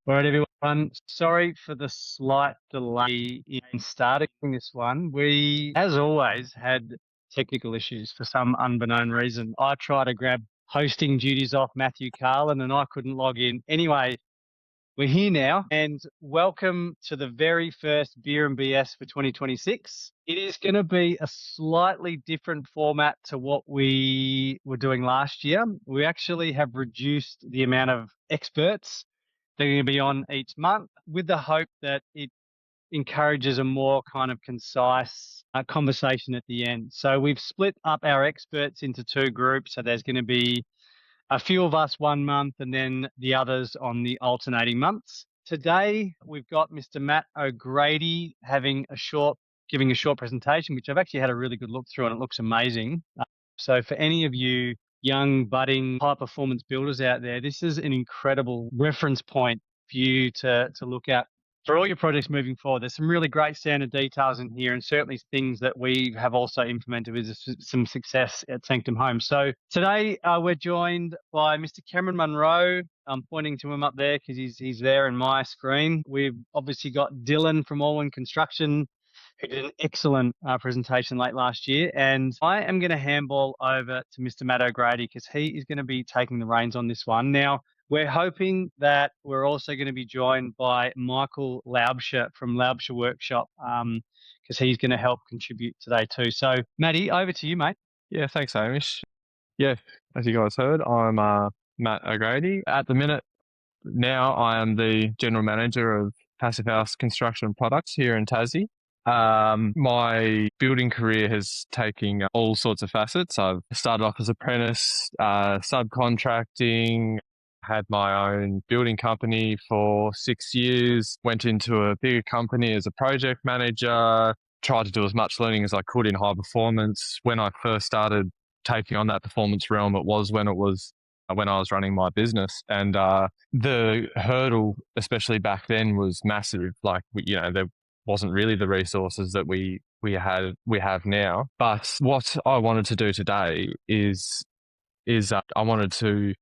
All right, everyone. Sorry for the slight delay in starting this one. We, as always, had technical issues for some unbeknown reason. I tried to grab hosting duties off Matthew Carlin and I couldn't log in. Anyway, we're here now and welcome to the very first Beer and BS for 2026. It is going to be a slightly different format to what we were doing last year. We actually have reduced the amount of experts they're going to be on each month with the hope that it encourages a more kind of concise conversation at the end. So we've split up our experts into two groups. So there's going to be a few of us 1 month and then the others on the alternating months. Today, we've got Mr. Matt O'Grady giving a short presentation, which I've actually had a really good look through and it looks amazing. So for any of you young, budding, high-performance builders out there, this is an incredible reference point for you to look at for all your projects moving forward. There's some really great standard details in here and certainly things that we have also implemented with some success at Sanctum Homes. So today we're joined by Mr. Cameron Munro. I'm pointing to him up there because he's there in my screen. We've obviously got Dylan from Allwyn Construction, who did an excellent presentation late last year. And I am going to handball over to Mr. Matt O'Grady because he is going to be taking the reins on this one. Now, we're hoping that we're also going to be joined by Michael Laubscher from Laubscher Workshop because he's going to help contribute today too. So, Matty, over to you, mate. Yeah, thanks, Hamish. Yeah, as you guys heard, I'm Matt O'Grady. At the minute, now I am the General Manager of Passive House Construction Products here in Tassie. My building career has taken all sorts of facets. I've started off as apprentice, subcontracting, had my own building company for 6 years, went into a bigger company as a project manager, tried to do as much learning as I could in high performance. When I first started taking on that performance realm, it was when I was running my business. And the hurdle, especially back then, was massive. Like, there wasn't really the resources that we have now. But what I wanted to do today is I wanted to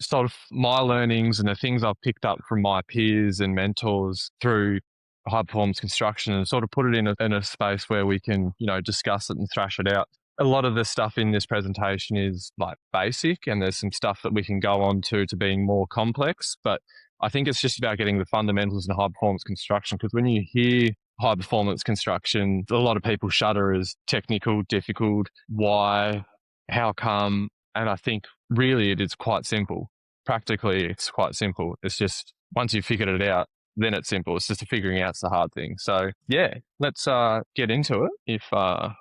sort of my learnings and the things I've picked up from my peers and mentors through high performance construction and sort of put it in a space where we can, discuss it and thrash it out. A lot of the stuff in this presentation is like basic, and there's some stuff that we can go on to being more complex, but I think it's just about getting the fundamentals in high performance construction, because when you hear high performance construction, a lot of people shudder as technical, difficult, why, how come? And I think really it is quite simple. Practically, it's quite simple. It's just once you've figured it out, then it's simple. It's just figuring out's the hard thing. So yeah, let's get into it. If I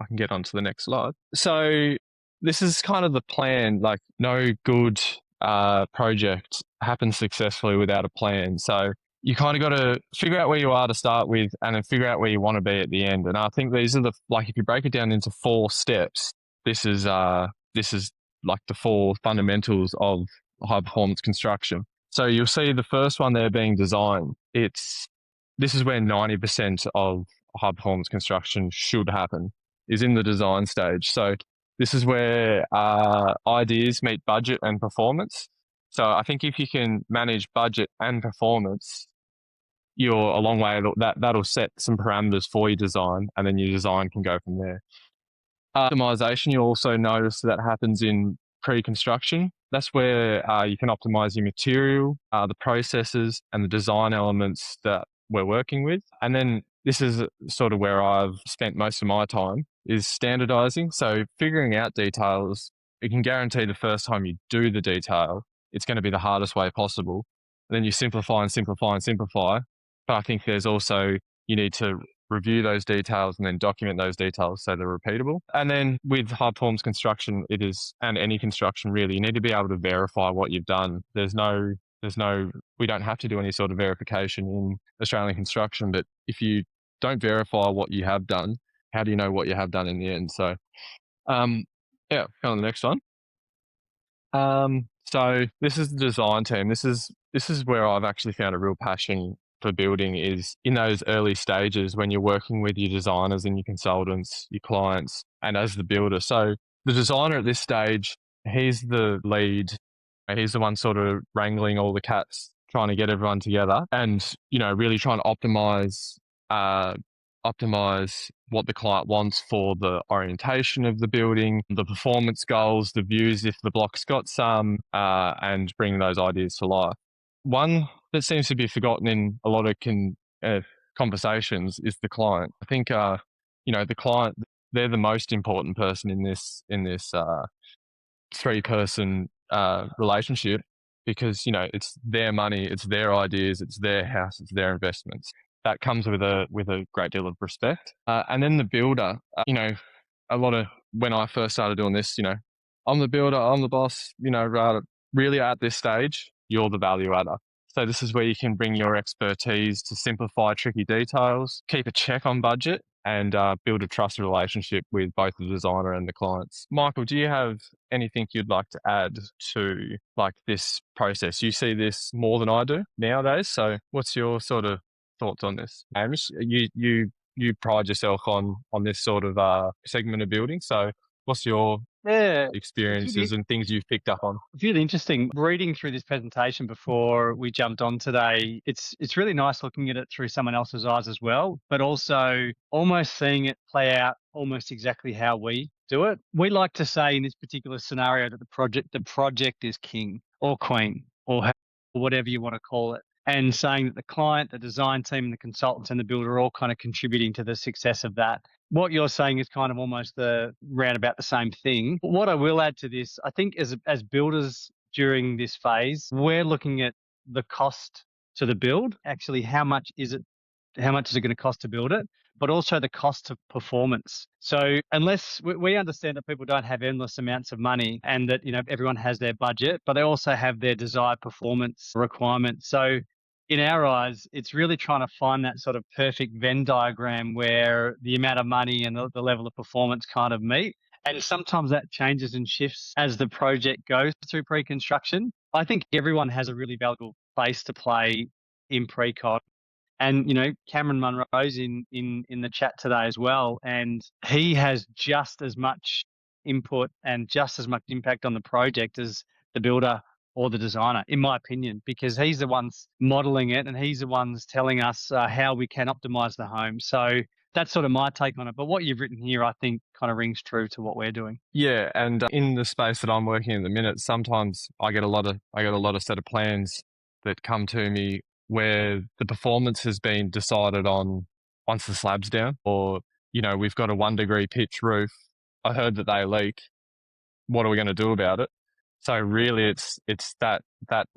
can get on to the next slide. So this is kind of the plan. Like, no good project happens successfully without a plan. So you kind of got to figure out where you are to start with and then figure out where you want to be at the end. And I think these are if you break it down into 4 steps, this is like the 4 fundamentals of high performance construction. So you'll see the first one there being design. This is where 90% of high performance construction should happen, is in the design stage. So this is where ideas meet budget and performance. So I think if you can manage budget and performance, you're a long way. That'll set some parameters for your design, and then your design can go from there. Optimisation, you'll also notice that happens in pre-construction. That's where you can optimize your material, the processes, and the design elements that we're working with. And then this is sort of where I've spent most of my time, is standardising. So figuring out details, you can guarantee the first time you do the detail, it's going to be the hardest way possible. And then you simplify and simplify and simplify. But I think there's also, you need to review those details and then document those details so they're repeatable. And then with high performance construction, and any construction really, you need to be able to verify what you've done. We don't have to do any sort of verification in Australian construction, but if you don't verify what you have done, how do you know what you have done in the end? So, yeah, go on the next one. So this is the design team. This is where I've actually found a real passion for building, is in those early stages when you're working with your designers and your consultants, your clients, and as the builder. So the designer at this stage, he's the lead. He's the one sort of wrangling all the cats, trying to get everyone together and, really trying to optimize what the client wants for the orientation of the building, the performance goals, the views if the block's got some, and bring those ideas to life. One that seems to be forgotten in a lot of conversations is the client. I think, the client, they're the most important person in this three-person relationship, because it's their money, it's their ideas, it's their house, it's their investments. That comes with a great deal of respect. And then the builder, a lot of when I first started doing this, I'm the builder, I'm the boss. Really at this stage, you're the value adder. So this is where you can bring your expertise to simplify tricky details, keep a check on budget, and build a trusted relationship with both the designer and the clients. Michael, do you have anything you'd like to add to this process? You see this more than I do nowadays. So what's your sort of thoughts on this? Amish, you pride yourself on this sort of segment of building. So what's your experiences and things you've picked up on? It's really interesting reading through this presentation before we jumped on today. It's really nice looking at it through someone else's eyes as well, but also almost seeing it play out almost exactly how we do it. We like to say in this particular scenario that the project is king or queen or whatever you want to call it. And saying that the client, the design team, and the consultants and the builder are all kind of contributing to the success of that. What you're saying is kind of almost the roundabout the same thing. But what I will add to this, I think as builders during this phase, we're looking at the cost to the build. Actually, how much is it going to cost to build it? But also the cost of performance. So unless we understand that people don't have endless amounts of money and that, everyone has their budget, but they also have their desired performance requirements. So in our eyes, it's really trying to find that sort of perfect Venn diagram where the amount of money and the level of performance kind of meet. And sometimes that changes and shifts as the project goes through pre-construction. I think everyone has a really valuable place to play in pre-con. And, Cameron Munro's in the chat today as well. And he has just as much input and just as much impact on the project as the builder or the designer, in my opinion, because he's the ones modeling it and he's the ones telling us how we can optimize the home. So that's sort of my take on it. But what you've written here, I think, kind of rings true to what we're doing. Yeah, and in the space that I'm working in the minute, sometimes I get a lot of set of plans that come to me where the performance has been decided on once the slab's down, or we've got a 1 degree pitch roof. I heard that they leak. What are we going to do about it? So really, it's that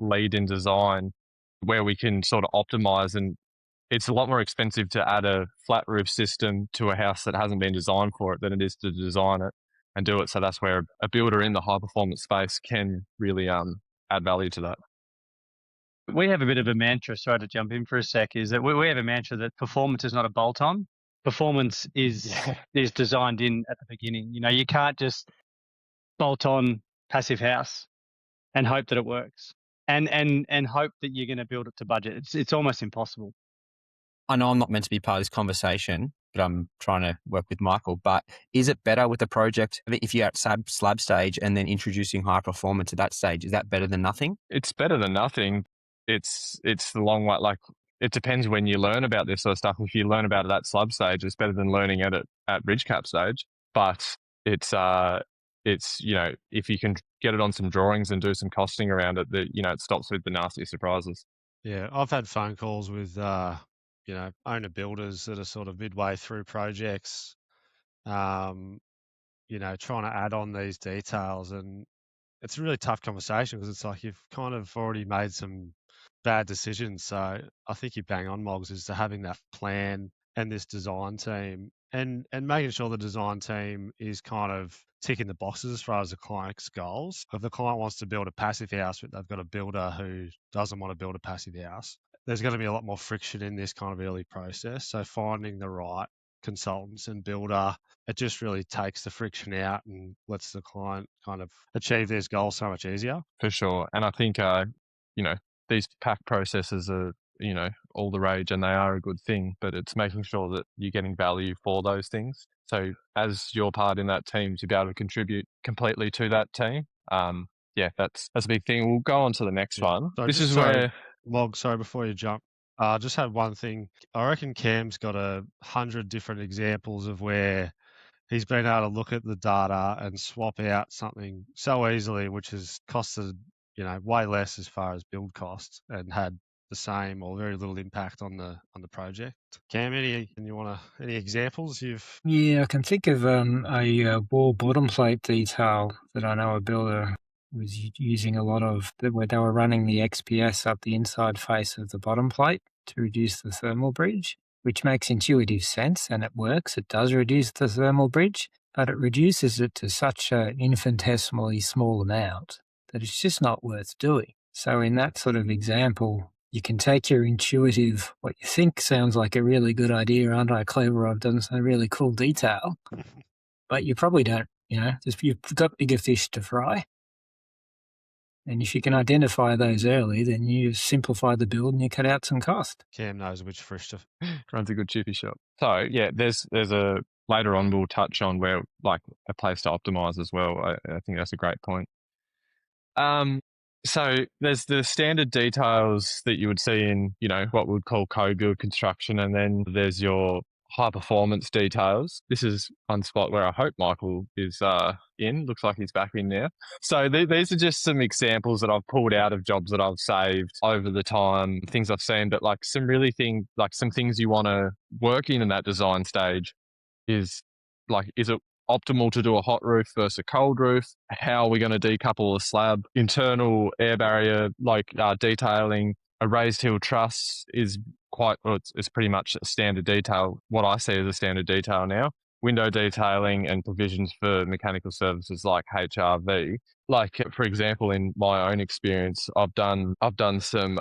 lead in design where we can sort of optimize, and it's a lot more expensive to add a flat roof system to a house that hasn't been designed for it than it is to design it and do it. So that's where a builder in the high performance space can really add value to that. We have a bit of a mantra, sorry to jump in for a sec, is that we have a mantra that performance is not a bolt-on. Performance is designed in at the beginning. You can't just bolt on passive house and hope that it works and hope that you're going to build it to budget. It's almost impossible. I know I'm not meant to be part of this conversation, but I'm trying to work with Michael. But is it better with the project if you're at slab stage and then introducing high performance at that stage? Is that better than nothing? It's better than nothing. It's the long way. It depends when you learn about this sort of stuff. If you learn about it at slab stage, it's better than learning it at ridge cap stage. But it's if you can get it on some drawings and do some costing around it, that it stops with the nasty surprises. Yeah, I've had phone calls with owner builders that are sort of midway through projects, trying to add on these details, and it's a really tough conversation because it's like you've kind of already made some bad decisions. So I think you bang on, Mogs, is to having that plan and this design team and making sure the design team is kind of ticking the boxes as far as the client's goals. If the client wants to build a passive house, but they've got a builder who doesn't want to build a passive house, there's going to be a lot more friction in this kind of early process. So finding the right consultants and builder, it just really takes the friction out and lets the client kind of achieve their goals so much easier. For sure. And I think, these pack processes are, all the rage, and they are a good thing, but it's making sure that you're getting value for those things. So as your part in that team, to be able to contribute completely to that team, that's a big thing. We'll go on to the next one. So this is where Log, sorry, before you jump, I just had one thing. I reckon Cam's got 100 different examples of where he's been able to look at the data and swap out something so easily, which has costed, way less as far as build costs and had the same or very little impact on the project. Cam, any examples you've? Yeah, I can think of a wall bottom plate detail that I know a builder was using a lot of, where they were running the XPS up the inside face of the bottom plate to reduce the thermal bridge, which makes intuitive sense and it works. It does reduce the thermal bridge, but it reduces it to such an infinitesimally small amount that it's just not worth doing. So in that sort of example, you can take your intuitive, what you think sounds like a really good idea, aren't I clever, I've done some really cool detail, but you probably don't, you've got bigger fish to fry. And if you can identify those early, then you simplify the build and you cut out some cost. Cam knows which fish to. Runs a good chippy shop. So yeah, there's a later on we'll touch on where like a place to optimize as well. I think that's a great point. So there's the standard details that you would see in, what we'd call code build construction, and then there's your high performance details. This is one spot where I hope Michael is in. Looks like he's back in now. So these are just some examples that I've pulled out of jobs that I've saved over the time, things I've seen, but like some things you want to work in that design stage is it optimal to do a hot roof versus a cold roof? How are we going to decouple a slab? Internal air barrier, detailing. A raised hill truss is it's pretty much a standard detail. What I see as a standard detail now. Window detailing and provisions for mechanical services like HRV. Like, for example, in my own experience, I've done some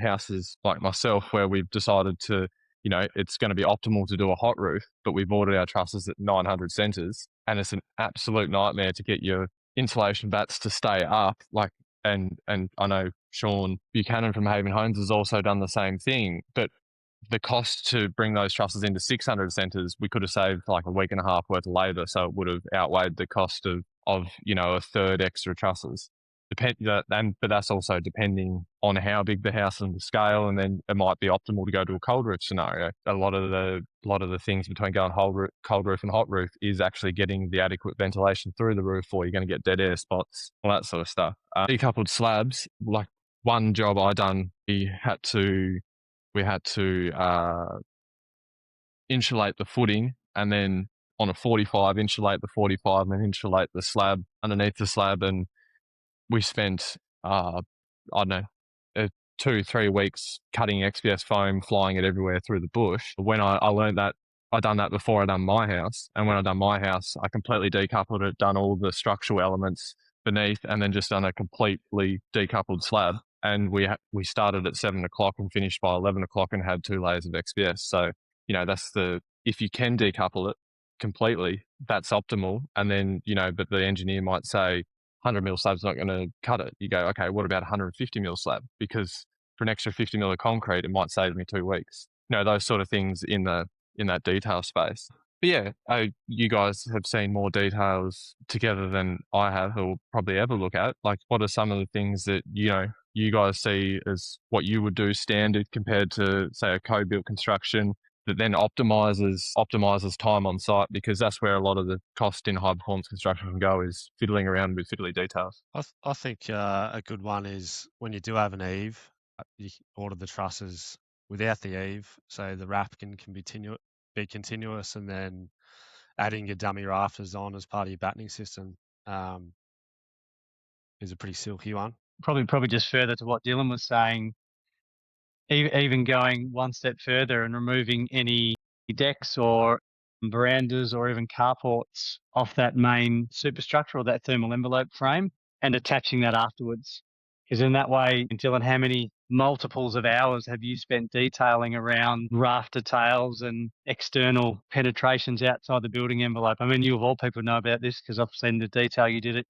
houses like myself where we've decided to, it's going to be optimal to do a hot roof, but we've ordered our trusses at 900 centres, and it's an absolute nightmare to get your insulation bats to stay up. And I know Sean Buchanan from Haven Homes has also done the same thing, but the cost to bring those trusses into 600 centres, we could have saved like a week and a half worth of labour, so it would have outweighed the cost of a third extra trusses. But that's also depending on how big the house and the scale, and then it might be optimal to go to a cold roof scenario. A lot of the things between going cold roof and hot roof is actually getting the adequate ventilation through the roof, or you're going to get dead air spots, all that sort of stuff. Decoupled slabs, like one job I done, we had to insulate the footing, and then on a 45 insulate the 45 and then insulate the slab underneath the slab, and we spent, I don't know, 2-3 weeks cutting XPS foam, flying it everywhere through the bush. When I learned that, I done that before I done my house. And when I done my house, I completely decoupled it, done all the structural elements beneath, and then just done a completely decoupled slab. And we started at 7 o'clock and finished by 11 o'clock and had 2 layers of XPS. So, if you can decouple it completely, that's optimal. And then, but the engineer might say, 100 mil slab's not going to cut it. You go, okay, what about 150 mil slab? Because for an extra 50 mil of concrete, it might save me 2 weeks. Those sort of things in that detail space. But yeah, you guys have seen more details together than I have or probably ever look at. Like, what are some of the things that, you guys see as what you would do standard compared to, say, a code-built construction that then optimizes time on site, because that's where a lot of the cost in high performance construction can go, is fiddling around with fiddly details. I think a good one is when you do have an eave, you order the trusses without the eave, so the wrap can be continuous, and then adding your dummy rafters on as part of your battening system is a pretty silky one. Probably just further to what Dylan was saying, even going one step further and removing any decks or verandas or even carports off that main superstructure or that thermal envelope frame and attaching that afterwards. Because in that way, Dylan, how many multiples of hours have you spent detailing around rafter tails and external penetrations outside the building envelope? I mean, you of all people know about this because I've seen the detail you did at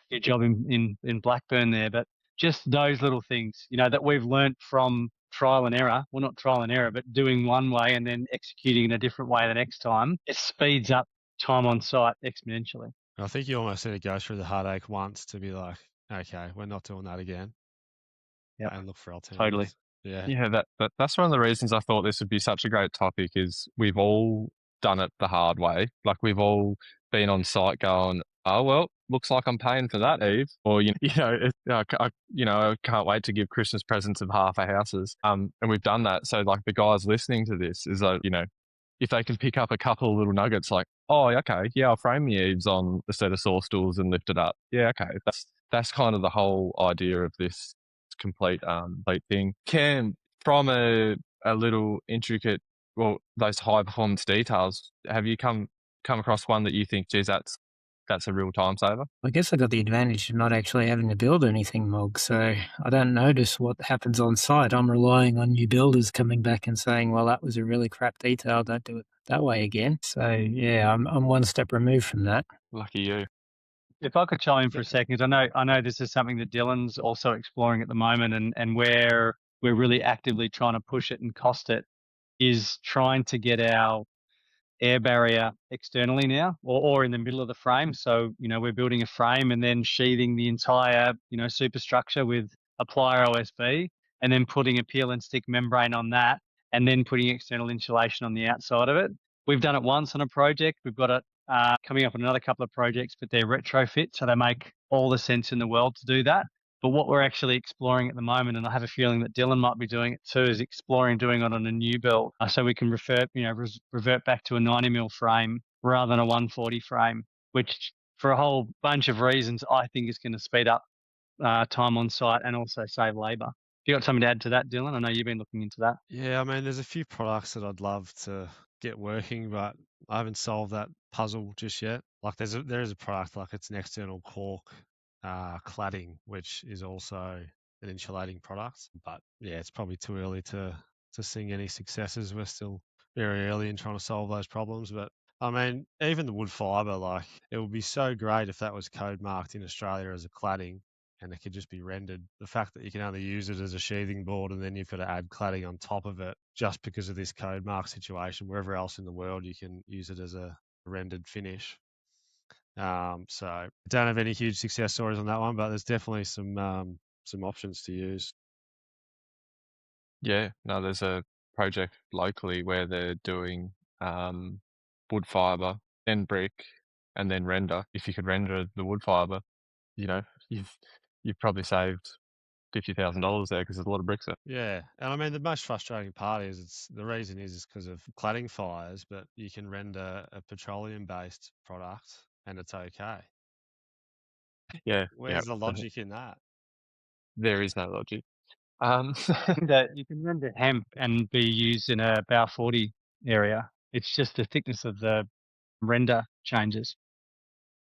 your job in Blackburn there. But just those little things, that we've learnt from trial and error. Well, not trial and error, but doing one way and then executing in a different way the next time. It speeds up time on site exponentially. I think you almost need to go through the heartache once to be like, okay, we're not doing that again. Yep. and look for alternatives. Totally. Yeah. Yeah, that's one of the reasons I thought this would be such a great topic is we've all done it the hard way. Like we've all been on site going, oh, well, looks like I'm paying for that, Eve. Or, I can't wait to give Christmas presents of half our houses. And we've done that. So like the guys listening to this is like, if they can pick up a couple of little nuggets like, oh, okay, yeah, I'll frame the eaves on a set of saw stools and lift it up. Yeah, okay. That's kind of the whole idea of this complete thing. Cam, from a little intricate, those high performance details, have you come across one that you think, geez, that's a real time saver? I guess I got the advantage of not actually having to build anything, Mog, so I don't notice what happens on site. I'm relying on new builders coming back and saying, well, that was a really crap detail, don't do it that way again. So yeah, I'm one step removed from that. Lucky you. If I could chime in for a second, I know this is something that Dylan's also exploring at the moment, and where we're really actively trying to push it and cost it is trying to get our air barrier externally now, or in the middle of the frame. So we're building a frame and then sheathing the entire superstructure with a plier OSB, and then putting a peel and stick membrane on that, and then putting external insulation on the outside of it. We've done it once on a project. We've got it coming up on another couple of projects, but they're retrofit, so they make all the sense in the world to do that. But what we're actually exploring at the moment, and I have a feeling that Dylan might be doing it too, is exploring doing it on a new build, so we can revert back to a 90mm frame rather than a 140 frame, which for a whole bunch of reasons I think is going to speed up time on site and also save labour. You got something to add to that, Dylan? I know you've been looking into that. Yeah, I mean, there's a few products that I'd love to get working, but I haven't solved that puzzle just yet. Like there is a product, like it's an external cork cladding, which is also an insulating product. But yeah, it's probably too early to sing any successes. We're still very early in trying to solve those problems. But I mean, even the wood fiber, like it would be so great if that was code marked in Australia as a cladding and it could just be rendered. The fact that you can only use it as a sheathing board and then you've got to add cladding on top of it just because of this code mark situation, wherever else in the world you can use it as a rendered finish. So I don't have any huge success stories on that one, but there's definitely some options to use. Yeah, no, there's a project locally where they're doing wood fiber, then brick, and then render. If you could render the wood fiber, you've probably saved $50,000 there because there's a lot of bricks there. Yeah, and I mean the most frustrating part is the reason is because of cladding fires, but you can render a petroleum-based product and it's okay. Yeah, Where's the logic in that? There is no logic. You can render hemp and be used in a Bow 40 area. It's just the thickness of the render changes.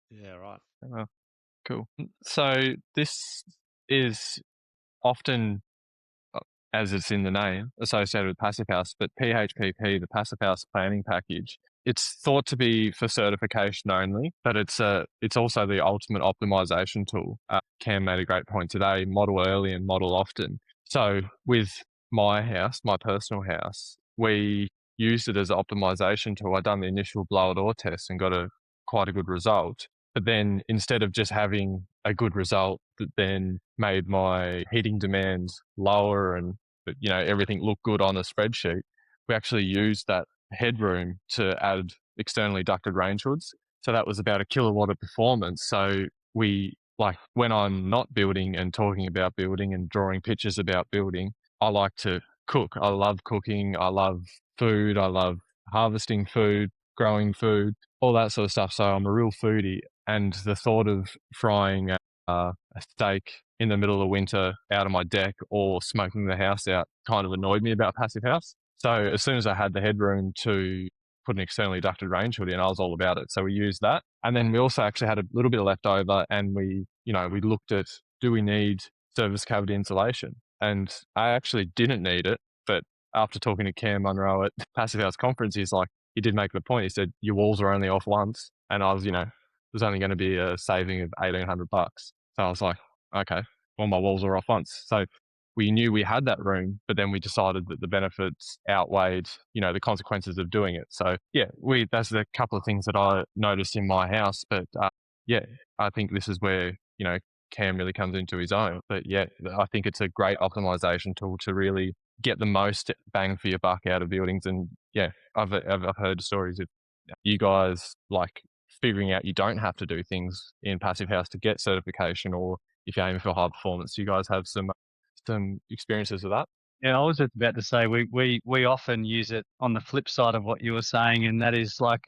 Yeah, right. Oh, cool. So this is often, as it's in the name, associated with Passive House, but PHPP, the Passive House Planning Package, it's thought to be for certification only, but it's also the ultimate optimization tool. Cam made a great point today, model early and model often. So with my house, my personal house, we used it as an optimization tool. I done the initial blower door test and got quite a good result. But then instead of just having a good result that then made my heating demands lower and everything looked good on a spreadsheet, we actually used that headroom to add externally ducted range hoods. So that was about 1 kilowatt of performance. So when I'm not building and talking about building and drawing pictures about building, I like to cook. I love cooking. I love food. I love harvesting food, growing food, all that sort of stuff. So I'm a real foodie. And the thought of frying a steak in the middle of winter out of my deck or smoking the house out kind of annoyed me about Passive House. So as soon as I had the headroom to put an externally ducted range hood in, I was all about it. So we used that. And then we also actually had a little bit of leftover and we looked at, do we need surface cavity insulation? And I actually didn't need it. But after talking to Cam Munro at Passive House conference, he did make the point. He said, your walls are only off once. And I was, there's only going to be a saving of $1,800. So I was like, okay, well, my walls are off once. So we knew we had that room, but then we decided that the benefits outweighed, the consequences of doing it. So yeah, that's a couple of things that I noticed in my house. But yeah, I think this is where, Cam really comes into his own. But yeah, I think it's a great optimization tool to really get the most bang for your buck out of buildings. And yeah, I've heard stories of you guys like figuring out you don't have to do things in Passive House to get certification, or if you're aiming for high performance. You guys have some experiences with that? Yeah, I was just about to say we often use it on the flip side of what you were saying, and that is like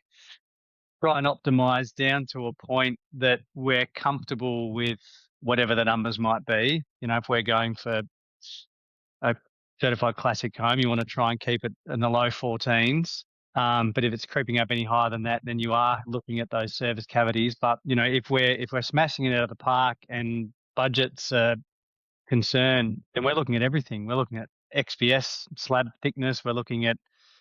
try and optimize down to a point that we're comfortable with whatever the numbers might be. You know, if we're going for a certified classic home, you want to try and keep it in the low 14s. But if it's creeping up any higher than that, then you are looking at those service cavities. But you know, if we're smashing it out of the park and budgets are concerned, then we're looking at everything. We're looking at XPS slab thickness. We're looking at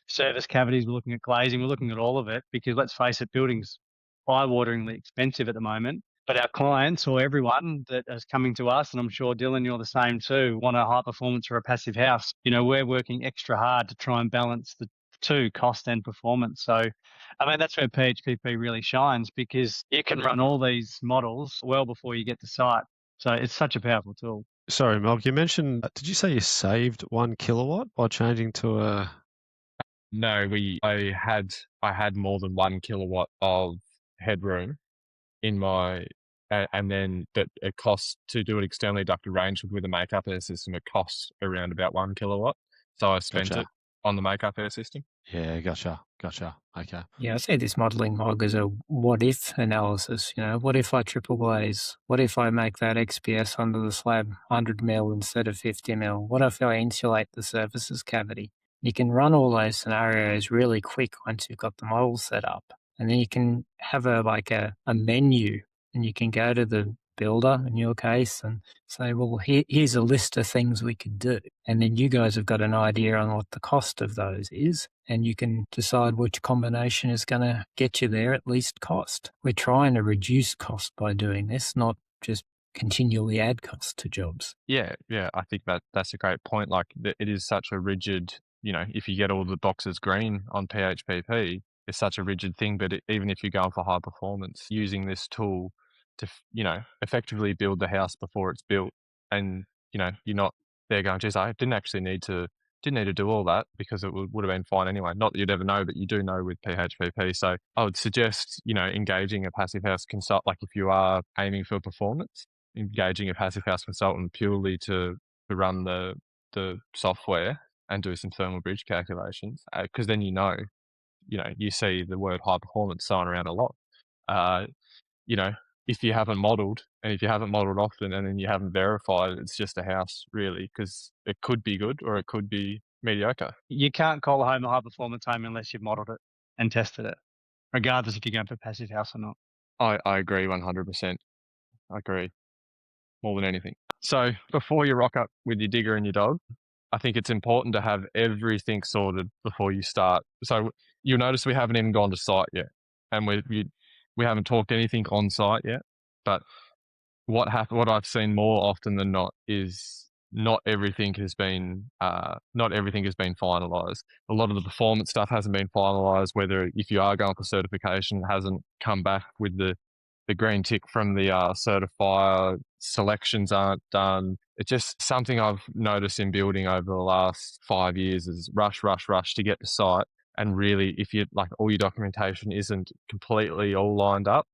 service cavities. We're looking at glazing. We're looking at all of it because let's face it, buildings eye-wateringly expensive at the moment. But our clients or everyone that is coming to us, and I'm sure Dylan, you're the same too, want a high performance or a passive house. You know, we're working extra hard to try and balance the two, cost and performance. So, I mean, that's where PHPP really shines because you can run all these models well before you get to site. So it's such a powerful tool. Sorry, Mark, you mentioned, did you say you saved 1 kilowatt by changing to a... No, I had more than 1 kilowatt of headroom in my, and then that it costs to do it externally ducted range with a makeup air system. It costs around about 1 kilowatt. So I spent Gotcha. it on the makeup air system. Yeah, gotcha. Okay. Yeah, I see this modelling log as a what-if analysis. You know, what if I triple glaze? What if I make that XPS under the slab 100 mil instead of 50 mil? What if I insulate the surfaces cavity? You can run all those scenarios really quick once you've got the model set up. And then you can have a menu, and you can go to the builder in your case and say, well, here's a list of things we could do. And then you guys have got an idea on what the cost of those is, and you can decide which combination is going to get you there at least cost. We're trying to reduce cost by doing this, not just continually add cost to jobs. Yeah, I think that's a great point. Like it is such a rigid, you know, if you get all the boxes green on PHPP, it's such a rigid thing. But even if you're going for high performance, using this tool to, you know, effectively build the house before it's built, and you know, you're not there going, geez, I didn't need to do all that because it would have been fine anyway. Not that you'd ever know, but you do know with PHPP. So I would suggest, you know, engaging a passive house consult, like if you are aiming for performance, engaging a passive house consultant purely to run the software and do some thermal bridge calculations, because then you know, you see the word high performance thrown around a lot. You know, if you haven't modelled, and if you haven't modelled often, and then you haven't verified, it's just a house really, because it could be good or it could be mediocre. You can't call a home a high performance home unless you've modelled it and tested it, regardless if you're going for passive house or not. I agree 100%. I agree more than anything. So before you rock up with your digger and your dog, I think it's important to have everything sorted before you start. So you'll notice we haven't even gone to site yet, and we haven't talked anything on site yet. But what I've seen more often than not is not everything has been finalised. A lot of the performance stuff hasn't been finalised. Whether if you are going for certification, it hasn't come back with the green tick from the certifier. Selections aren't done. It's just something I've noticed in building over the last 5 years is rush to get to site. And really, if you like all your documentation isn't completely all lined up,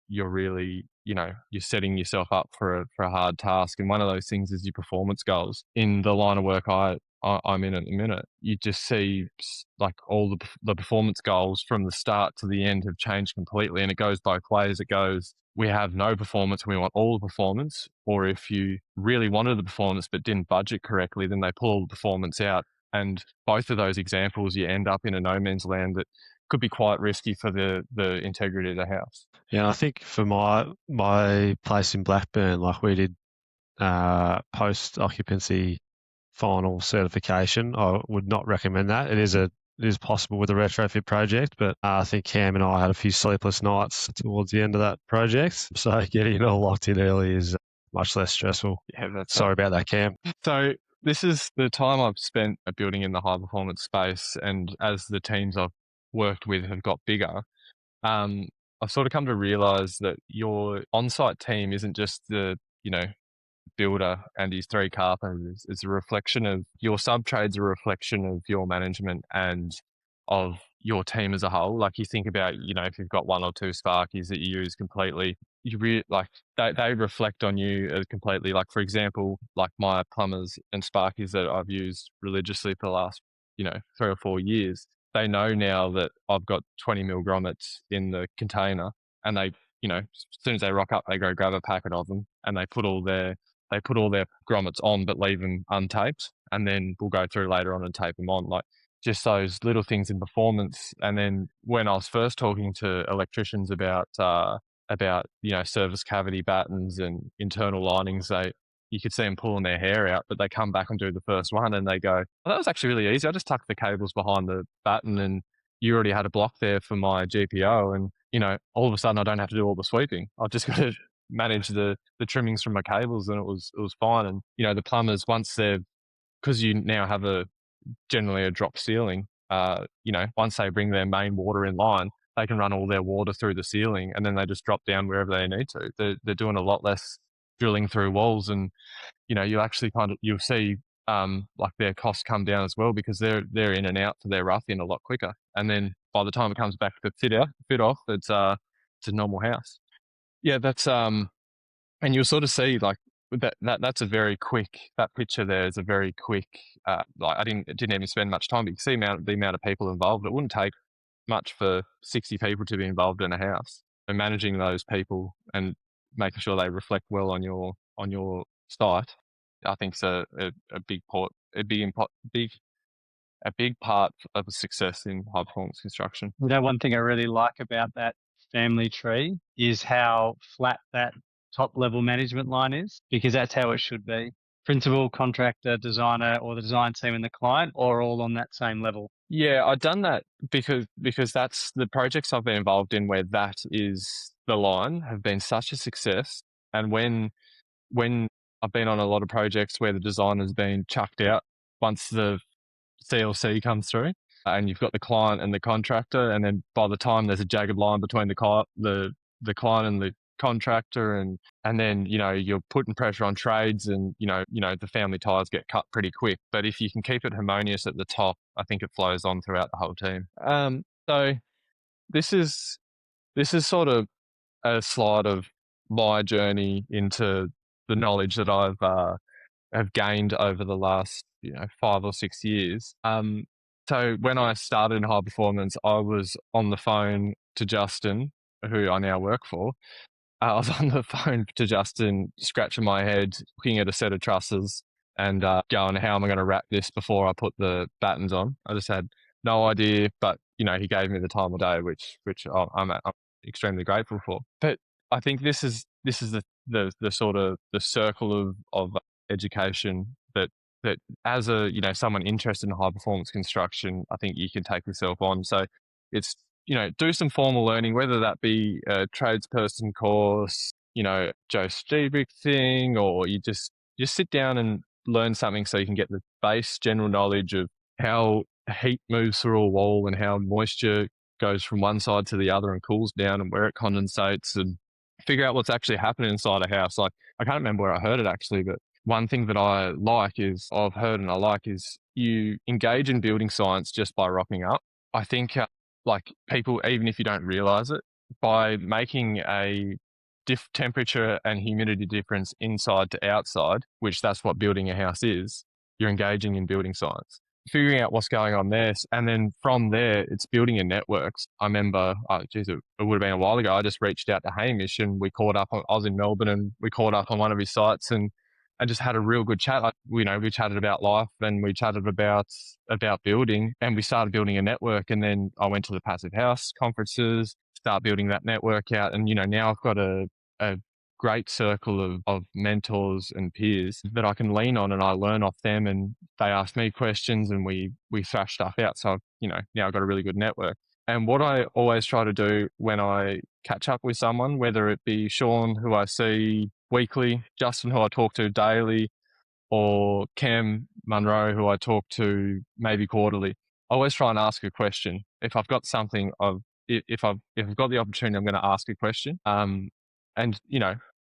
you're really, you're setting yourself up for a hard task. And one of those things is your performance goals. In the line of work I'm in at the minute, you just see like all the performance goals from the start to the end have changed completely, and it goes both ways. It goes, we have no performance, we want all the performance, or if you really wanted the performance but didn't budget correctly, then they pull all the performance out. And both of those examples, you end up in a no man's land that could be quite risky for the integrity of the house. Yeah, I think for my place in Blackburn, like we did post-occupancy final certification. I would not recommend that. It is possible with a retrofit project, but I think Cam and I had a few sleepless nights towards the end of that project. So getting it all locked in early is much less stressful. Yeah, Sorry about that, Cam. So this is the time I've spent building in the high performance space, and as the teams I've worked with have got bigger, I've sort of come to realize that your on-site team isn't just the, builder and his 3 carpenters. It's a reflection of your sub-trades, a reflection of your management and of your team as a whole. Like you think about, if you've got 1 or 2 Sparkies that you use completely, they reflect on you completely. Like, for example, like my plumbers and Sparkies that I've used religiously for the last, 3 or 4 years, they know now that I've got 20 mil grommets in the container, and they, as soon as they rock up, they go grab a packet of them and they put all their grommets on, but leave them untaped, and then we'll go through later on and tape them on. Like just those little things in performance. And then when I was first talking to electricians about surface cavity battens and internal linings, you could see them pulling their hair out, but they come back and do the first one and they go, "Oh, that was actually really easy. I just tucked the cables behind the batten and you already had a block there for my GPO, and all of a sudden I don't have to do all the sweeping. I've just got to manage the trimmings from my cables, and it was fine." And the plumbers, because you now have generally a drop ceiling, once they bring their main water in line, they can run all their water through the ceiling and then they just drop down wherever they need to. They're doing a lot less drilling through walls, and you actually you'll see like their costs come down as well, because they're in and out to their rough in a lot quicker, and then by the time it comes back to fit off, it's a normal house. Yeah, that's and you'll sort of see like that's a very quick, that picture there is a very quick, like I didn't even spend much time, but you can see the amount of people involved. It wouldn't take much for 60 people to be involved in a house, and managing those people and making sure they reflect well on your site, I think is a big part of success in high performance construction. One thing I really like about that family tree is how flat that top level management line is, because that's how it should be. Principal, contractor, designer, or the design team and the client are all on that same level. Yeah, I've done that because that's the projects I've been involved in where that is the line have been such a success. And when I've been on a lot of projects where the design has been chucked out once the CLC comes through, and you've got the client and the contractor, and then by the time there's a jagged line between the client and the contractor, and then you're putting pressure on trades, and the family ties get cut pretty quick. But if you can keep it harmonious at the top, I think it flows on throughout the whole team. So this is sort of a slide of my journey into the knowledge that I've have gained over the last 5 or 6 years. So when I started in high performance, I was on the phone to Justin, who I now work for. I was on the phone to Justin, scratching my head, looking at a set of trusses and going, how am I going to wrap this before I put the battens on? I just had no idea, but he gave me the time of day, which I'm extremely grateful for. But I think this is the sort of the circle of education that as a someone interested in high performance construction, I think you can take yourself on. So it's do some formal learning, whether that be a tradesperson course, Joe Stebrick thing, or you just sit down and learn something so you can get the base general knowledge of how heat moves through a wall and how moisture goes from one side to the other and cools down and where it condensates, and figure out what's actually happening inside a house. Like, I can't remember where I heard it actually, but one thing that I've heard and I like is you engage in building science just by rocking up. I think like people, even if you don't realize it, by making a temperature and humidity difference inside to outside, which that's what building a house is, you're engaging in building science. Figuring out what's going on there, and then from there, it's building in networks. I remember, it would have been a while ago, I just reached out to Hamish and we caught up. I was in Melbourne and we caught up on one of his sites and just had a real good chat. Like, we chatted about life and we chatted about building, and we started building a network. And then I went to the Passive House conferences, start building that network out. And, now I've got a great circle of mentors and peers that I can lean on, and I learn off them, and they ask me questions and we thrash stuff out. So, now I've got a really good network. And what I always try to do when I catch up with someone, whether it be Sean, who I see weekly, Justin, who I talk to daily, or Cam Munro, who I talk to maybe quarterly, I always try and ask a question. If I've got something if I've got the opportunity, I'm going to ask a question. And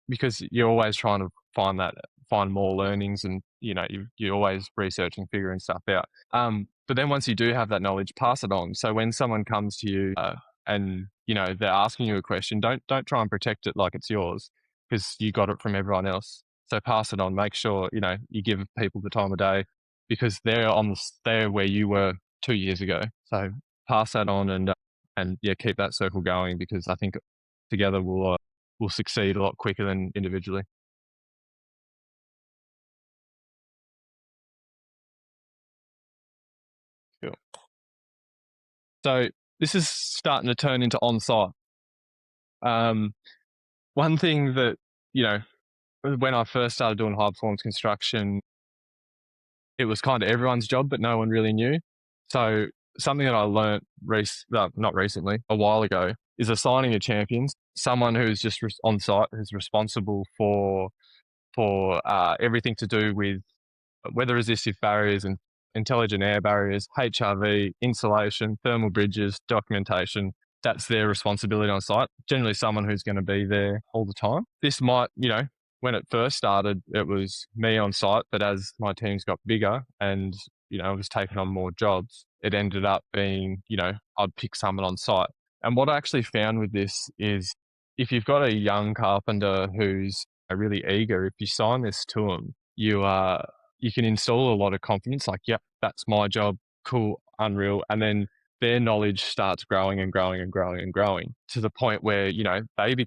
because you're always trying to find more learnings, and you're always researching, figuring stuff out. But then once you do have that knowledge, pass it on. So when someone comes to you and they're asking you a question, don't try and protect it like it's yours, because you got it from everyone else. So pass it on. Make sure you give people the time of day, because they're where you were 2 years ago. So pass that on, and keep that circle going, because I think together we'll succeed a lot quicker than individually. Cool. So this is starting to turn into on-site. One thing that, when I first started doing high performance construction, it was kind of everyone's job, but no one really knew. So something that I learned not recently, a while ago, is assigning a champion, someone who's just on site, who's responsible for everything to do with weather resistive barriers and intelligent air barriers, HRV, insulation, thermal bridges, documentation. That's their responsibility on site. Generally someone who's going to be there all the time. This might, when it first started, it was me on site, but as my teams got bigger and, I was taking on more jobs, it ended up being, I'd pick someone on site. And what I actually found with this is, if you've got a young carpenter who's really eager, if you sign this to them, you can install a lot of confidence, like, yep, that's my job, cool, unreal. And then their knowledge starts growing and growing and growing and growing, to the point where, they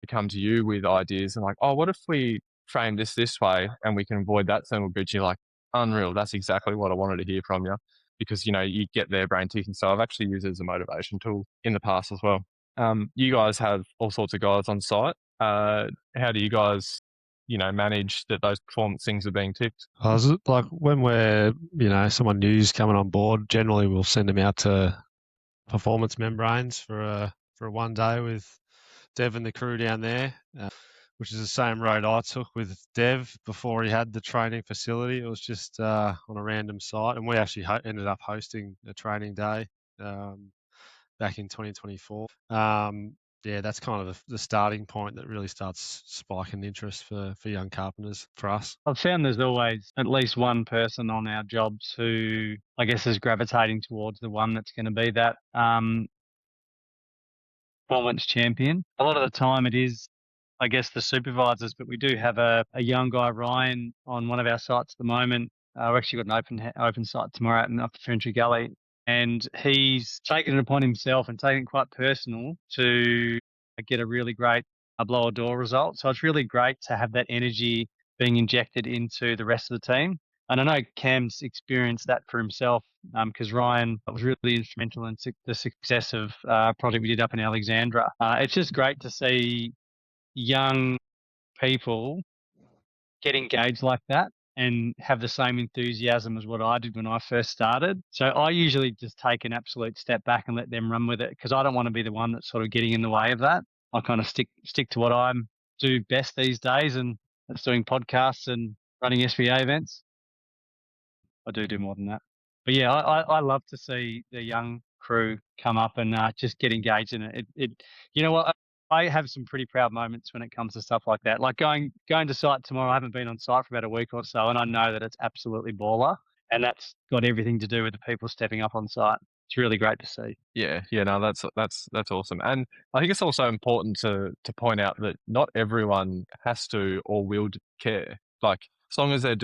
come to you with ideas and like, oh, what if we frame this way and we can avoid that thermal bridge? You're like, unreal, that's exactly what I wanted to hear from you, because, you get their brain ticking. So I've actually used it as a motivation tool in the past as well. You guys have all sorts of guys on site. How do you guys manage that those performance things are being ticked? Like when we're, someone new's coming on board, generally we'll send them out to performance membranes for a one day with Dev and the crew down there, which is the same road I took with Dev before he had the training facility. It was just on a random site, and we actually ended up hosting a training day back in 2024. That's kind of the starting point that really starts spiking interest for young carpenters for us. I've found there's always at least one person on our jobs who I guess is gravitating towards the one that's going to be that performance champion. A lot of the time it is, I guess, the supervisors, but we do have a young guy, Ryan, on one of our sites at the moment. We've actually got an open site tomorrow out in Upper Ferntree Gully, and he's taken it upon himself and taken it quite personal to get a really great blower door result. So it's really great to have that energy being injected into the rest of the team. And I know Cam's experienced that for himself, because Ryan was really instrumental in the success of a project we did up in Alexandra. It's just great to see young people get engaged like that and have the same enthusiasm as what I did when I first started. So I usually just take an absolute step back and let them run with it, because I don't want to be the one that's sort of getting in the way of that. I kind of stick to what I do best these days, and that's doing podcasts and running SVA events. I do more than that. But yeah, I love to see the young crew come up and just get engaged in it. You know what? I have some pretty proud moments when it comes to stuff like that. Like going to site tomorrow. I haven't been on site for about a week or so, and I know that it's absolutely baller, and that's got everything to do with the people stepping up on site. It's really great to see. Yeah, no, that's awesome. And I think it's also important to point out that not everyone has to or will care. Like, as long as they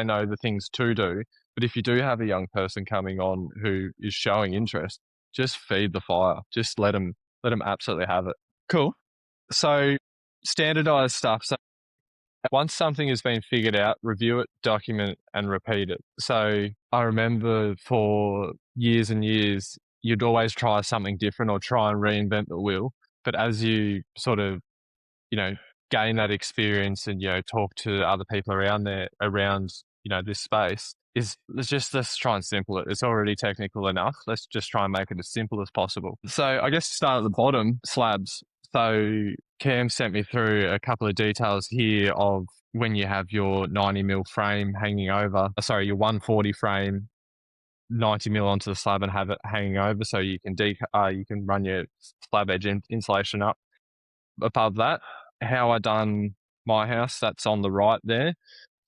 know the things to do. But if you do have a young person coming on who is showing interest, just feed the fire. Just let them absolutely have it. Cool. So standardized stuff. So once something has been figured out, review it, document, and repeat it. So I remember for years and years, you'd always try something different or try and reinvent the wheel. But as you sort of, gain that experience and, talk to other people around this space, let's try and simple it. It's already technical enough. Let's just try and make it as simple as possible. So I guess to start at the bottom, slabs. So Cam sent me through a couple of details here of when you have your 90mm frame hanging over, your 140 frame 90 mil onto the slab and have it hanging over, so you can you can run your slab edge insulation up above that. How I done my house, that's on the right there.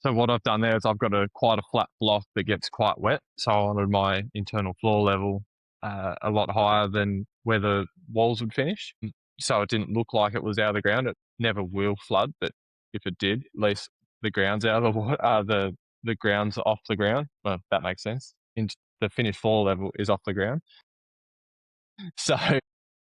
So what I've done there is I've got quite a flat block that gets quite wet. So I wanted my internal floor level a lot higher than where the walls would finish. So it didn't look like it was out of the ground. It never will flood, but if it did, at least the ground's out of the water, the ground's off the ground. Well, that makes sense. The finished floor level is off the ground.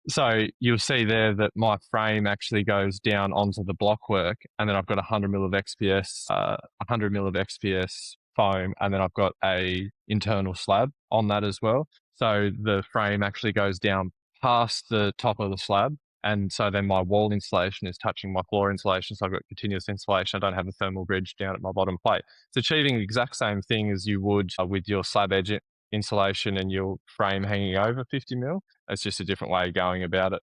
So you'll see there that my frame actually goes down onto the blockwork, and then I've got 100 mil of XPS, 100 mil of XPS foam, and then I've got a internal slab on that as well. So the frame actually goes down past the top of the slab, and so then my wall insulation is touching my floor insulation. So I've got continuous insulation. I don't have a thermal bridge down at my bottom plate. It's achieving the exact same thing as you would with your slab edge insulation and your frame hanging over 50 mil. It's just a different way of going about it.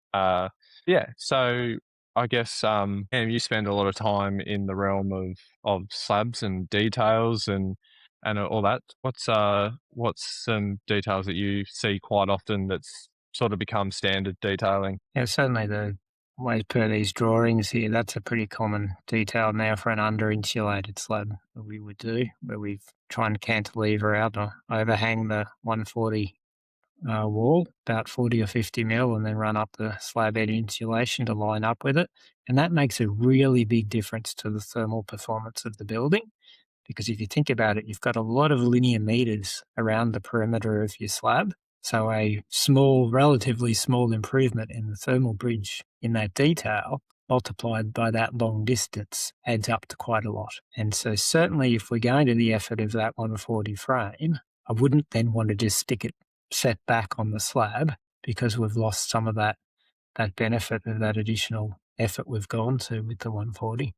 So I guess Sam, you spend a lot of time in the realm of slabs and details and all that. What's some details that you see quite often that's sort of become standard detailing? Yeah, certainly the way per these drawings here, that's a pretty common detail now for an under-insulated slab that we would do, where we try and cantilever out or overhang the 140 wall, about 40 or 50 mil, and then run up the slab edge insulation to line up with it. And that makes a really big difference to the thermal performance of the building, because if you think about it, you've got a lot of linear meters around the perimeter of your slab. So a relatively small improvement in the thermal bridge in that detail multiplied by that long distance adds up to quite a lot. And so certainly if we're going to the effort of that 140 frame, I wouldn't then want to just stick it set back on the slab, because we've lost some of that benefit of that additional effort we've gone to with the 140.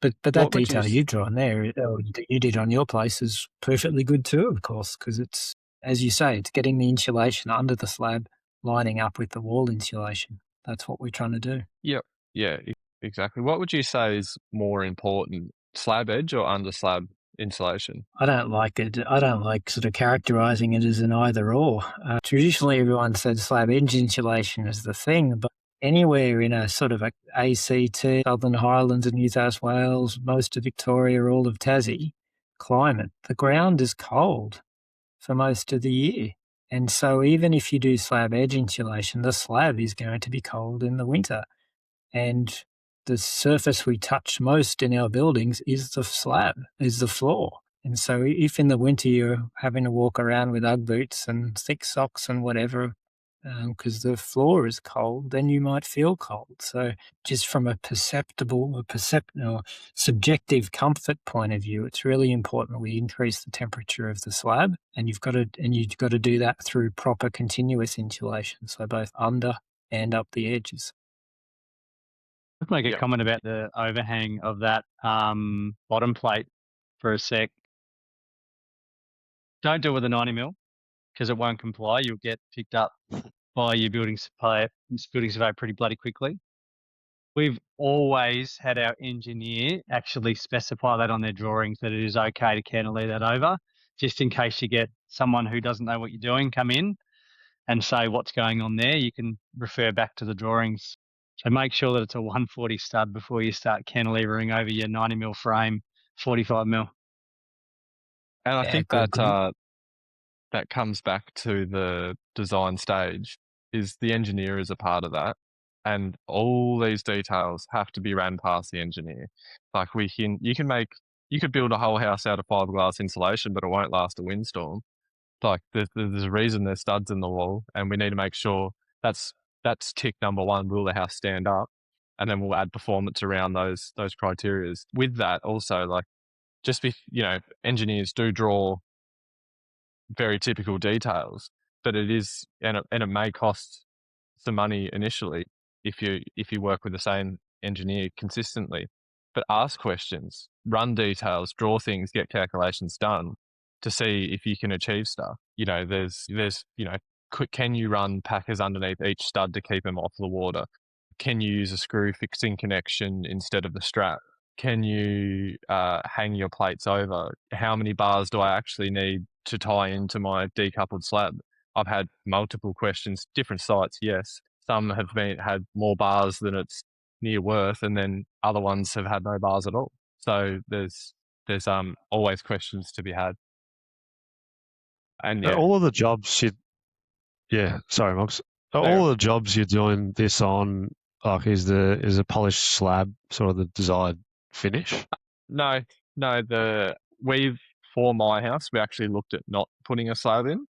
But that detail you've drawn there, that you did on your place, is perfectly good too, of course, because it's, as you say, it's getting the insulation under the slab lining up with the wall insulation. That's what we're trying to do. Yep. Yeah, exactly. What would you say is more important, slab edge or under slab insulation? I don't like it. I don't like sort of characterising it as an either or. Traditionally, everyone said slab edge insulation is the thing, but anywhere in a sort of a ACT, Southern Highlands of New South Wales, most of Victoria, all of Tassie climate, the ground is cold for most of the year. And so even if you do slab edge insulation, the slab is going to be cold in the winter. And the surface we touch most in our buildings is the slab, is the floor. And so if in the winter you're having to walk around with Ugg boots and thick socks and whatever, because the floor is cold, then you might feel cold. So just from a subjective comfort point of view, it's really important we increase the temperature of the slab, and you've got to do that through proper continuous insulation, so both under and up the edges. Let's make a comment about the overhang of that bottom plate for a sec. Don't do it with a 90 mil because it won't comply. You'll get picked up by your building surveyor pretty bloody quickly. We've always had our engineer actually specify that on their drawings, that it is okay to cantilever that over, just in case you get someone who doesn't know what you're doing come in and say what's going on there. You can refer back to the drawings. So make sure that it's a 140 stud before you start cantilevering over your 90 mil frame, 45 mil. And I think that comes back to the design stage, is the engineer is a part of that. And all these details have to be ran past the engineer. Like you could build a whole house out of fiberglass insulation, but it won't last a windstorm. Like there's a reason there's studs in the wall, and we need to make sure that's tick number one. Will the house stand up? And then we'll add performance around those criteria. With that, also, like, engineers do draw very typical details, but it is, and it may cost some money initially if you work with the same engineer consistently. But ask questions, run details, draw things, get calculations done to see if you can achieve stuff. Can you run packers underneath each stud to keep them off the water? Can you use a screw fixing connection instead of the strap? can you hang your plates over? How many bars do I actually need to tie into my decoupled slab? I've had multiple questions, different sites, yes. Some have had more bars than it's near worth, and then other ones have had no bars at all. So there's always questions to be had. And yeah, All of the jobs sorry, Mogs. All the jobs you're doing this on, like, is a polished slab sort of the desired finish? No, for my house, we actually looked at not putting a slab in.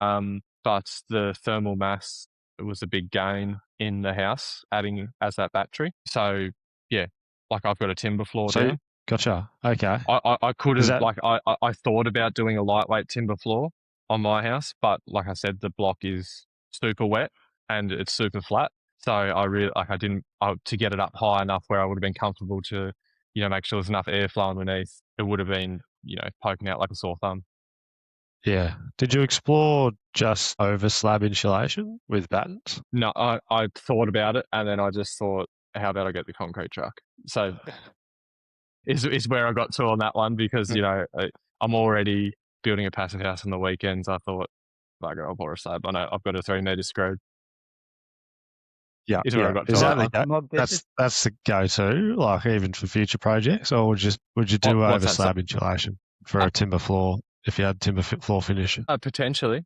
But the thermal mass was a big gain in the house, adding as that battery. So yeah, like I've got a timber floor down. Gotcha. Okay. I could have, I thought about doing a lightweight timber floor on my house, but like I said, the block is super wet and it's super flat. So I really, to get it up high enough where I would have been comfortable to, make sure there's enough airflow underneath. It would have been, poking out like a sore thumb. Yeah. Did you explore just over slab insulation with battens? No, I thought about it, and then I just thought, how about I get the concrete truck? So is where I got to on that one, because, I'm already building a passive house on the weekends. I thought, I'll pour a slab. I know I've got a 3 metre screw. Yeah. Is where I got to. Is on that that one. that's the go-to, like, even for future projects, or would you do over slab insulation for a timber floor if you had timber floor finish? Potentially.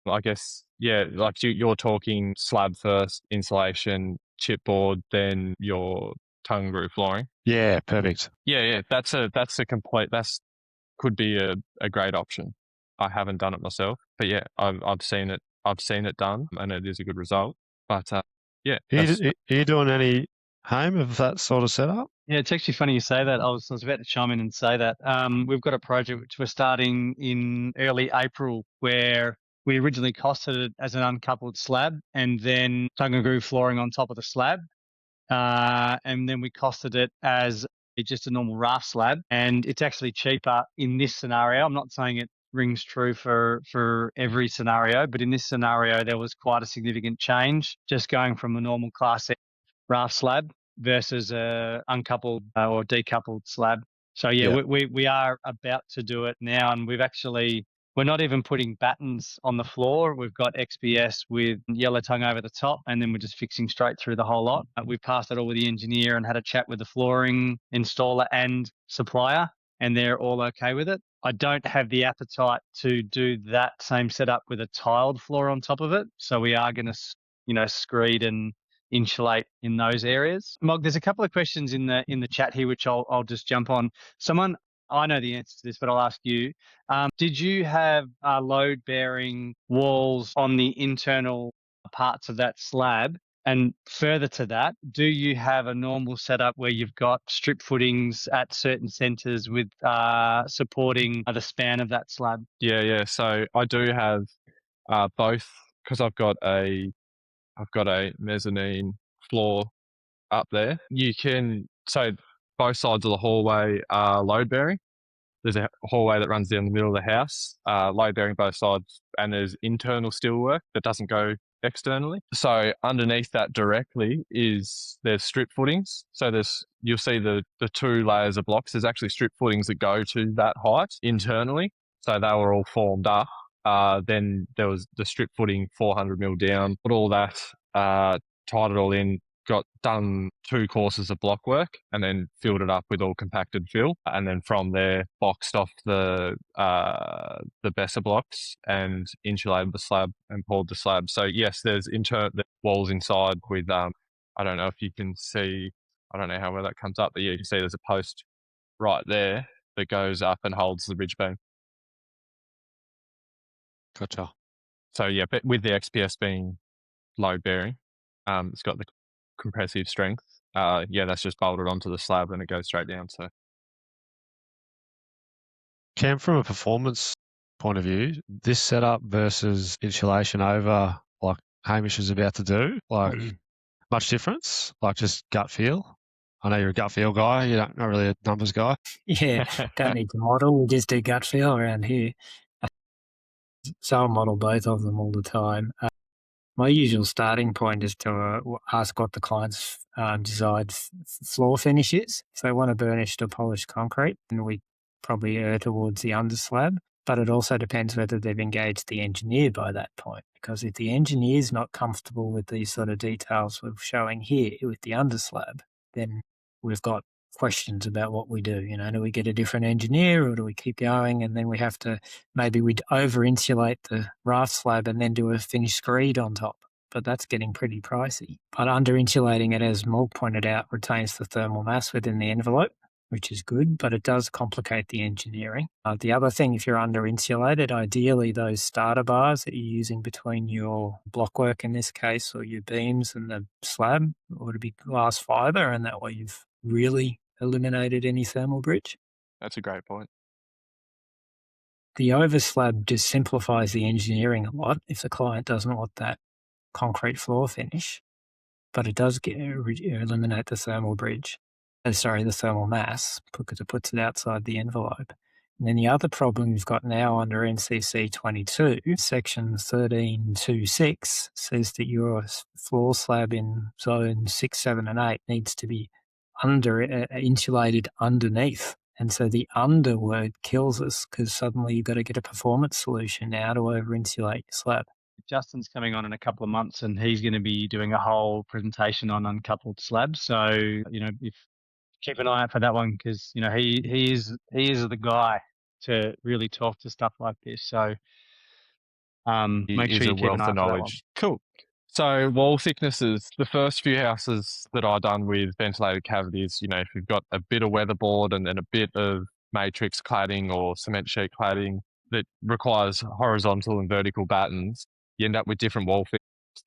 I guess, yeah, like you're talking slab first, insulation, chipboard, then your tongue groove flooring. Yeah, perfect. Yeah. That's could be a great option. I haven't done it myself, but yeah, I've seen it done, and it is a good result. But yeah. Are you doing any home of that sort of setup? Yeah, it's actually funny you say that. I was about to chime in and say that. We've got a project which we're starting in early April, where we originally costed it as an uncoupled slab and then tongue and groove flooring on top of the slab. And then we costed it as just a normal raft slab. And it's actually cheaper in this scenario. I'm not saying it rings true for every scenario, but in this scenario, there was quite a significant change just going from a normal class raft slab versus a uncoupled or decoupled slab. So yeah, we are about to do it now, and we're not even putting battens on the floor. We've got XPS with yellow tongue over the top, and then we're just fixing straight through the whole lot. We've passed it all with the engineer and had a chat with the flooring installer and supplier, and they're all okay with it. I don't have the appetite to do that same setup with a tiled floor on top of it. So we are going to, screed and insulate in those areas. Mog, there's a couple of questions in the chat here, which I'll just jump on. I know the answer to this, but I'll ask you. Did you have load-bearing walls on the internal parts of that slab? And further to that, do you have a normal setup where you've got strip footings at certain centres with supporting the span of that slab? Yeah. So I do have both, because I've got a mezzanine floor up there. So both sides of the hallway are load bearing. There's a hallway that runs down the middle of the house, load bearing both sides, and there's internal steelwork that doesn't go externally. So underneath that directly there's strip footings. So you'll see the 2 layers of blocks. There's actually strip footings that go to that height internally. So they were all formed up. Then there was the strip footing 400 mil down, put all that, tied it all in, got done 2 courses of block work, and then filled it up with all compacted fill. And then from there, boxed off the Besser blocks and insulated the slab and poured the slab. So yes, there's the walls inside with, I don't know if you can see, I don't know how well that comes up, but yeah, you can see there's a post right there that goes up and holds the ridge beam. Gotcha. So yeah, but with the XPS being load bearing, it's got the compressive strength. That's just bolted onto the slab and it goes straight down. So, Cam, from a performance point of view, this setup versus insulation over, like Hamish is about to do, like much difference? Like just gut feel? I know you're a gut feel guy. You're not really a numbers guy. Yeah, don't need to model. We just do gut feel around here. So I'll model both of them all the time. My usual starting point is to ask what the client's desired floor finish is. If they want a burnished or polished concrete, then we probably err towards the underslab. But it also depends whether they've engaged the engineer by that point. Because if the engineer's not comfortable with these sort of details we're showing here with the underslab, then we've got questions about what we do. Do we get a different engineer or do we keep going? And then we have to, maybe we'd over insulate the raft slab and then do a finished screed on top. But that's getting pretty pricey. But under insulating it, as Morg pointed out, retains the thermal mass within the envelope, which is good, but it does complicate the engineering. The other thing, if you're under insulated, ideally those starter bars that you're using between your blockwork in this case, or your beams and the slab, ought to be glass fibre, and that way you've really eliminated any thermal bridge. That's a great point. The overslab just simplifies the engineering a lot if the client doesn't want that concrete floor finish, but it does eliminate the thermal bridge. The thermal mass, because it puts it outside the envelope. And then the other problem you've got now under NCC 22, section 13.2.6 says that your floor slab in zone 6, 7 and 8 needs to be insulated underneath. And so the under word kills us because suddenly you've got to get a performance solution now to over-insulate your slab. Justin's coming on in a couple of months and he's going to be doing a whole presentation on uncoupled slabs. So, if keep an eye out for that one because, he is the guy to really talk to stuff like this. So make sure you keep an eye out for that one. Cool. So wall thicknesses, the first few houses that I've done with ventilated cavities, if you've got a bit of weatherboard and then a bit of matrix cladding or cement sheet cladding that requires horizontal and vertical battens, you end up with different wall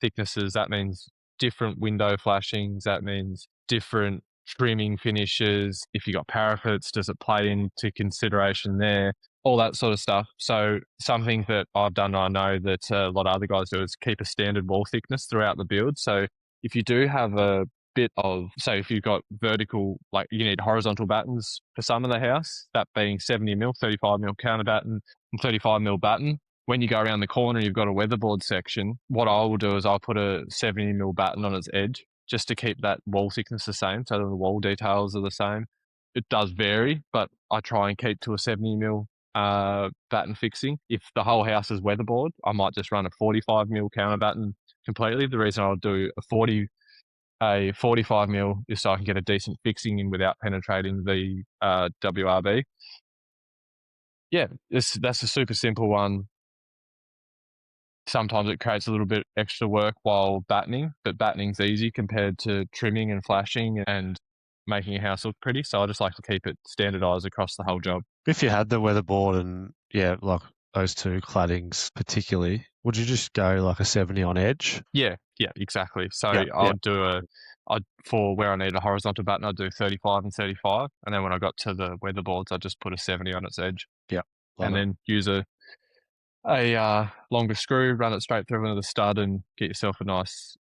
thicknesses. That means different window flashings. That means different trimming finishes. If you got parapets, does it play into consideration there? All that sort of stuff. So something that I've done, I know that a lot of other guys do, is keep a standard wall thickness throughout the build. So if you do have a bit of, say if you've got vertical, like you need horizontal battens for some of the house, that being 70 mil, 35 mil counter batten and 35 mil batten. When you go around the corner, you've got a weatherboard section. What I will do is I'll put a 70 mil batten on its edge just to keep that wall thickness the same, so that the wall details are the same. It does vary, but I try and keep to a 70 mil batten fixing. If the whole house is weatherboard, I might just run a 45 mil counter batten completely. The reason I'll do a 45 mil is so I can get a decent fixing in without penetrating the WRB. Yeah, that's a super simple one. Sometimes it creates a little bit extra work while battening, but battening's easy compared to trimming and flashing and making a house look pretty. So I just like to keep it standardised across the whole job. If you had the weatherboard and, like those two claddings particularly, would you just go like a 70 on edge? Yeah, exactly. So I'd for where I need a horizontal batten, I'd do 35 and 35. And then when I got to the weatherboards, I just put a 70 on its edge. Yeah. And then use a longer screw, run it straight through into the stud and get yourself a nice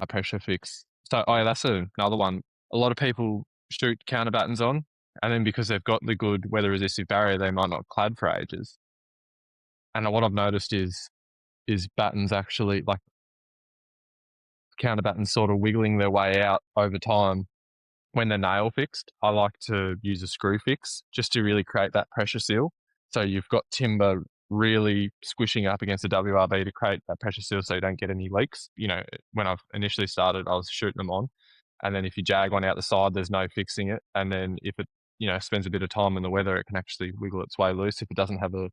pressure fix. So that's another one. A lot of people shoot counter battens on, and then because they've got the good weather resistive barrier, they might not clad for ages. And what I've noticed is battens actually, like counter battens, sort of wiggling their way out over time. When they're nail fixed, I like to use a screw fix just to really create that pressure seal. So you've got timber really squishing up against the WRB to create that pressure seal so you don't get any leaks. When I've initially started, I was shooting them on. And then if you jag one out the side, there's no fixing it. And then if it, spends a bit of time in the weather, it can actually wiggle its way loose. If it doesn't have a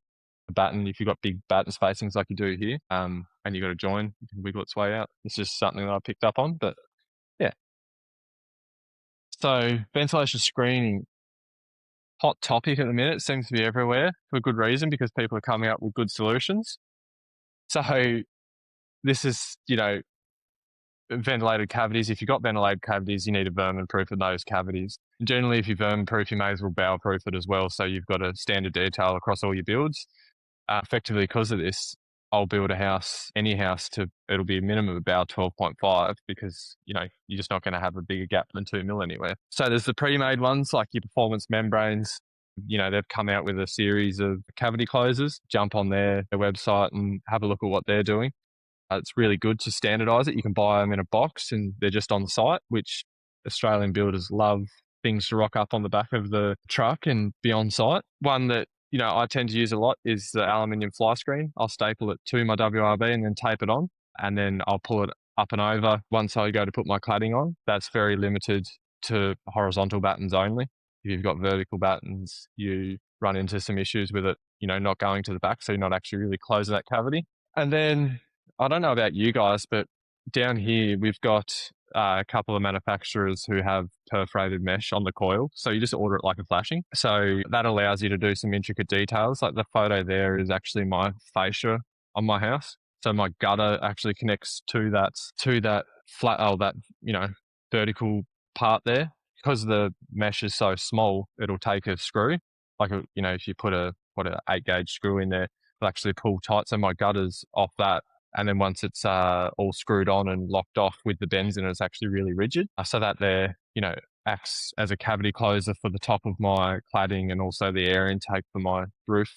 batten, if you've got big batten spacings like you do here, and you've got a join, you can wiggle its way out. It's just something that I picked up on, but yeah. So ventilation screening, hot topic at the minute, seems to be everywhere for good reason because people are coming up with good solutions. So this is, ventilated cavities. If you've got ventilated cavities, you need to vermin-proof in those cavities. And generally, if you vermin-proof, you may as well bow-proof it as well. So you've got a standard detail across all your builds. Effectively, because of this, I'll build a house, any house, it'll be a minimum of about 12.5 because, you're just not going to have a bigger gap than 2 mil anywhere. So there's the pre-made ones like your performance membranes. They've come out with a series of cavity closers. Jump on their website and have a look at what they're doing. It's really good to standardise it. You can buy them in a box and they're just on site, which Australian builders love things to rock up on the back of the truck and be on site. One that, I tend to use a lot is the aluminium fly screen. I'll staple it to my WRB and then tape it on, and then I'll pull it up and over once I go to put my cladding on. That's very limited to horizontal battens only. If you've got vertical battens, you run into some issues with it, not going to the back, so you're not actually really closing that cavity. And then, I don't know about you guys, but down here we've got a couple of manufacturers who have perforated mesh on the coil. So you just order it like a flashing. So that allows you to do some intricate details. Like the photo there is actually my fascia on my house. So my gutter actually connects to that flat, that, vertical part there. Because the mesh is so small, it'll take a screw. Like, if you put an 8-gauge screw in there, it'll actually pull tight. So my gutter's off that. And then once it's all screwed on and locked off with the bends in it, it's actually really rigid. So that there, acts as a cavity closer for the top of my cladding and also the air intake for my roof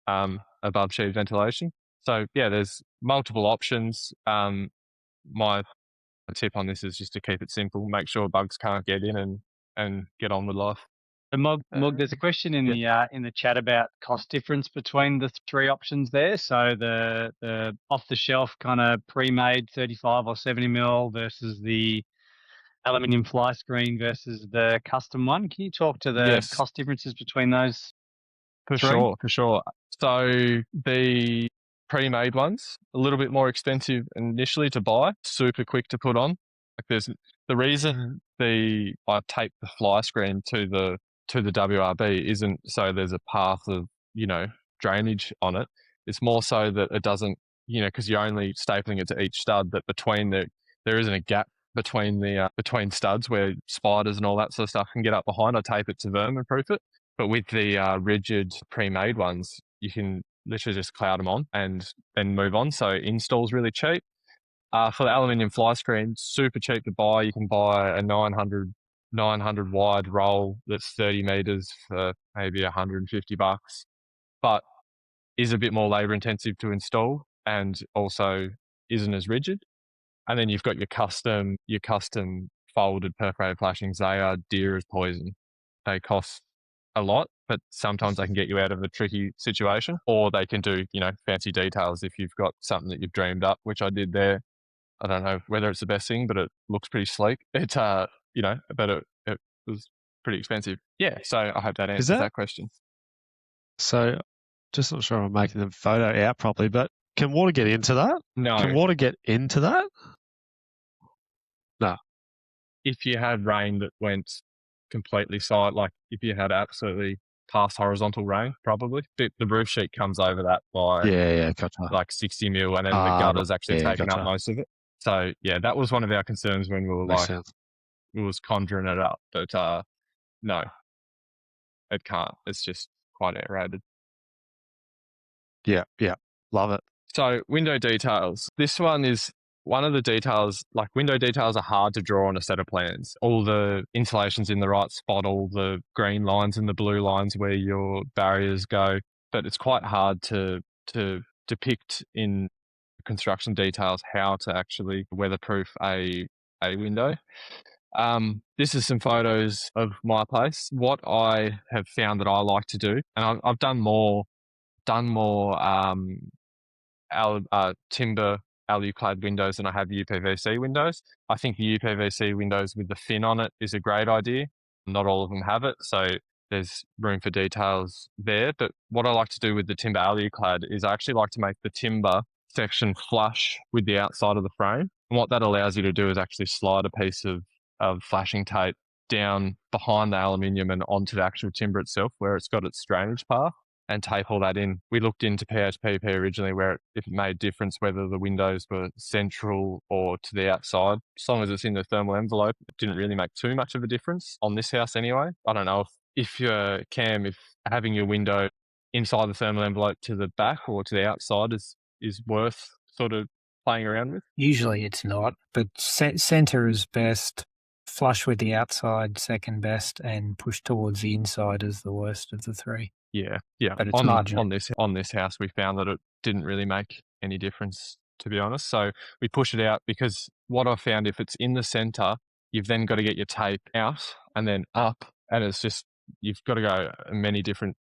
above sheet ventilation. So yeah, there's multiple options. My tip on this is just to keep it simple. Make sure bugs can't get in and get on with life. And Mog, there's a question in the chat about cost difference between the three options there. So the off the shelf kind of pre-made 35 or 70 mil versus the aluminium fly screen versus the custom one. Can you talk to the cost differences between those? For sure. So the pre-made ones, a little bit more expensive initially to buy, super quick to put on. Like there's the reason I tape the fly screen to the WRB isn't so there's a path of, drainage on it. It's more so that it doesn't, because you're only stapling it to each stud, that there isn't a gap between studs where spiders and all that sort of stuff can get up behind. I tape it to vermin-proof it. But with the rigid pre-made ones, you can literally just cloud them on and then move on. So install's really cheap. For the aluminium fly screen, super cheap to buy. You can buy a 900 wide roll that's 30 meters for maybe $150, but is a bit more labor intensive to install and also isn't as rigid. And then you've got your custom folded perforated flashings. They are dear as poison. They cost a lot, but sometimes they can get you out of a tricky situation, or they can do, fancy details if you've got something that you've dreamed up, which I did there. I don't know whether it's the best thing, but it looks pretty sleek. It's, but it was pretty expensive. Yeah. So I hope that answers that question. So just not sure I'm making the photo out properly, but can water get into that? No. Can water get into that? No. If you had rain that went completely side, like if you had absolutely past horizontal rain, probably the roof sheet comes over that by gotcha. like 60 mil, and then the gutter's actually taken up most of it. So yeah, that was one of our concerns when we were we was conjuring it up, but no, it can't. It's just quite aerated. Yeah, love it. So window details. This one is one of the details, like window details are hard to draw on a set of plans. All the insulation's in the right spot, all the green lines and the blue lines where your barriers go, but it's quite hard to depict in construction details how to actually weatherproof a window. This is some photos of my place. What I have found that I like to do, and I've done more timber alu-clad windows than I have UPVC windows. I think the UPVC windows with the fin on it is a great idea. Not all of them have it, so there's room for details there. But what I like to do with the timber alu-clad is I actually like to make the timber section flush with the outside of the frame. And what that allows you to do is actually slide a piece of flashing tape down behind the aluminium and onto the actual timber itself where it's got its drainage path, and tape all that in. We looked into PHPP originally where if it made difference whether the windows were central or to the outside. As long as it's in the thermal envelope, it didn't really make too much of a difference on this house anyway. I don't know if you're Cam, if having your window inside the thermal envelope to the back or to the outside is worth sort of playing around with. Usually it's not, but centre is best. Flush with the outside, second best, and push towards the inside is the worst of the three. Yeah. But it's marginal. On this house, we found that it didn't really make any difference to be honest. So we push it out because what I found, if it's in the center, you've then got to get your tape out and then up, and it's just, you've got to go many different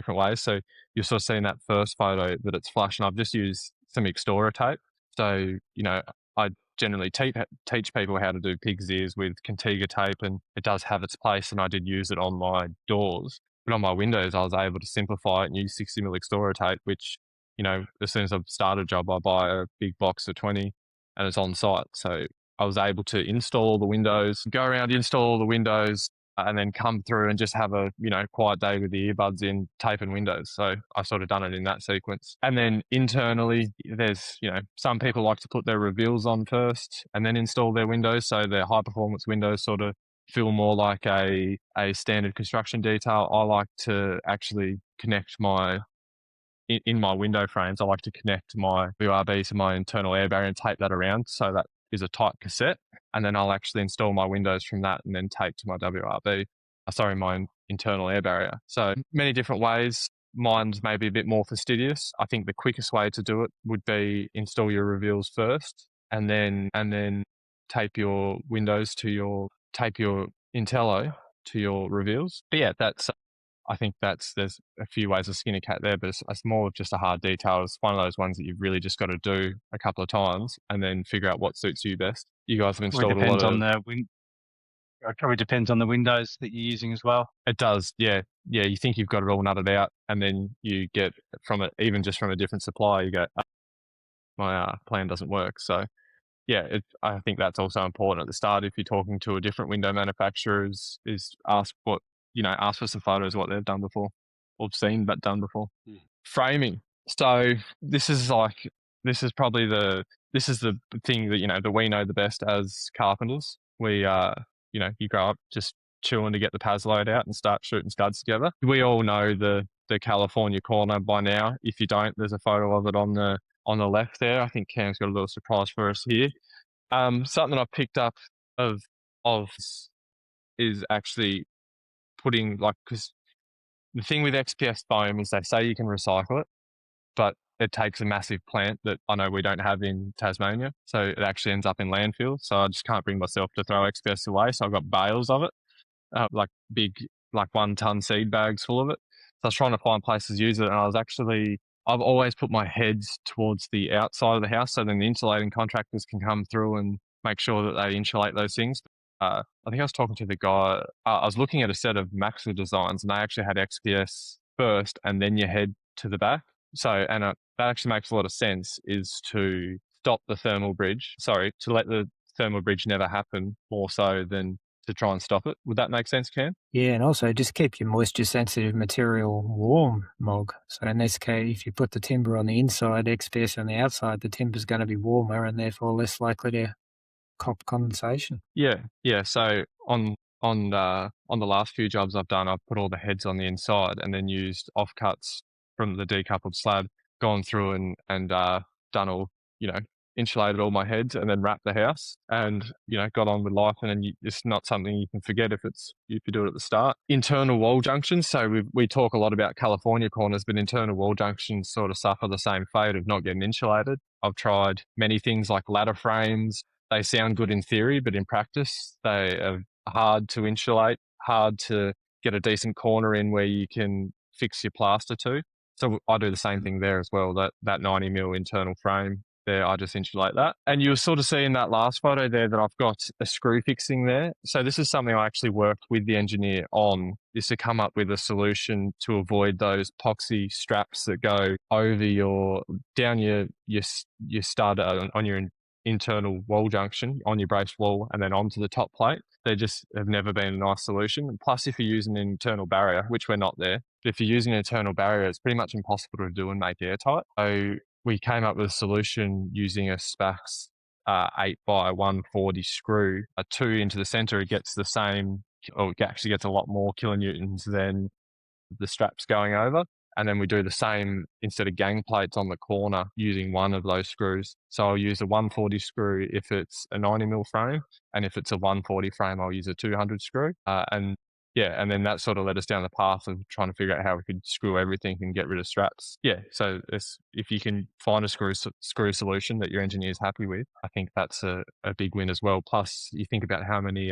ways. So you're sort of seeing that first photo that it's flush, and I've just used some Extora tape. So, I generally teach people how to do pig's ears with Contiga tape, and it does have its place, and I did use it on my doors. But on my windows, I was able to simplify it and use 60mm Extora tape, which, as soon as I've started a job, I buy a big box of 20 and it's on site. So I was able to install the windows, go around, install the windows, and then come through and just have a, quiet day with the earbuds in, taping windows. So I've sort of done it in that sequence. And then internally, there's, some people like to put their reveals on first and then install their windows. So their high performance windows sort of feel more like a standard construction detail. I like to actually connect in my window frames, I like to connect my WRB to my internal air barrier and tape that around. So that is a tight cassette. And then I'll actually install my windows from that and then tape to my my internal air barrier. So many different ways. Mine's maybe a bit more fastidious. I think the quickest way to do it would be install your reveals first and then tape your windows tape your Intello to your reveals. But yeah, I think there's a few ways to skin a cat there, but it's more of just a hard detail. It's one of those ones that you've really just got to do a couple of times and then figure out what suits you best. You guys have installed a lot of... It probably depends on the windows that you're using as well. It does, yeah. Yeah, you think you've got it all nutted out, and then you get even just from a different supplier, you go, my plan doesn't work. So yeah, I think that's also important at the start. If you're talking to a different window manufacturer, is ask for some photos of what they've done before or seen but done before. Framing. So this is probably the thing that we know the best as carpenters. We you grow up just chewing to get the PAS load out and start shooting studs together. We all know the California corner by now. If you don't, there's a photo of it on the left there. I think Cam's got a little surprise for us here. Something I picked up of is actually putting, because the thing with XPS foam is they say you can recycle it, but it takes a massive plant that I know we don't have in Tasmania. So it actually ends up in landfill. So I just can't bring myself to throw XPS away. So I've got bales of it, like big, 1 ton seed bags full of it. So I was trying to find places to use it. And I've always put my heads towards the outside of the house. So then the insulating contractors can come through and make sure that they insulate those things. I think I was talking to the guy, I was looking at a set of Maxa designs and they actually had XPS first and then you head to the back. So, and that actually makes a lot of sense, is to stop the thermal bridge, to let the thermal bridge never happen more so than to try and stop it. Would that make sense, Cam? Yeah, and also just keep your moisture-sensitive material warm, Mog. So in this case, if you put the timber on the inside, XPS on the outside, the timber's going to be warmer and therefore less likely to cop condensation. Yeah. So on the last few jobs I've done, I've put all the heads on the inside and then used offcuts from the decoupled slab, gone through and done all, insulated all my heads and then wrapped the house and, got on with life. And then it's not something you can forget if you do it at the start. Internal wall junctions. So we talk a lot about California corners, but internal wall junctions sort of suffer the same fate of not getting insulated. I've tried many things like ladder frames. They sound good in theory, but in practice, they are hard to insulate, hard to get a decent corner in where you can fix your plaster to. So I do the same thing there as well, that 90mm internal frame there, I just insulate that. And you'll sort of see in that last photo there that I've got a screw fixing there. So this is something I actually worked with the engineer on, is to come up with a solution to avoid those epoxy straps that go over down your stud on your internal wall junction, on your braced wall, and then onto the top plate. They just have never been a nice solution. And plus, if you're using an internal barrier, which we're not there, but if you're using an internal barrier, it's pretty much impossible to do and make airtight. So we came up with a solution using a Spax 8x140 screw, a 2 into the center. It gets the same, or it actually gets a lot more kilonewtons than the straps going over. And then we do the same, instead of gang plates on the corner, using one of those screws. So I'll use a 140 screw if it's a 90mm frame. And if it's a 140 frame, I'll use a 200 screw. And yeah, and then that sort of led us down the path of trying to figure out how we could screw everything and get rid of straps. Yeah, so if you can find a screw solution that your engineer is happy with, I think that's a big win as well. Plus, you think about how many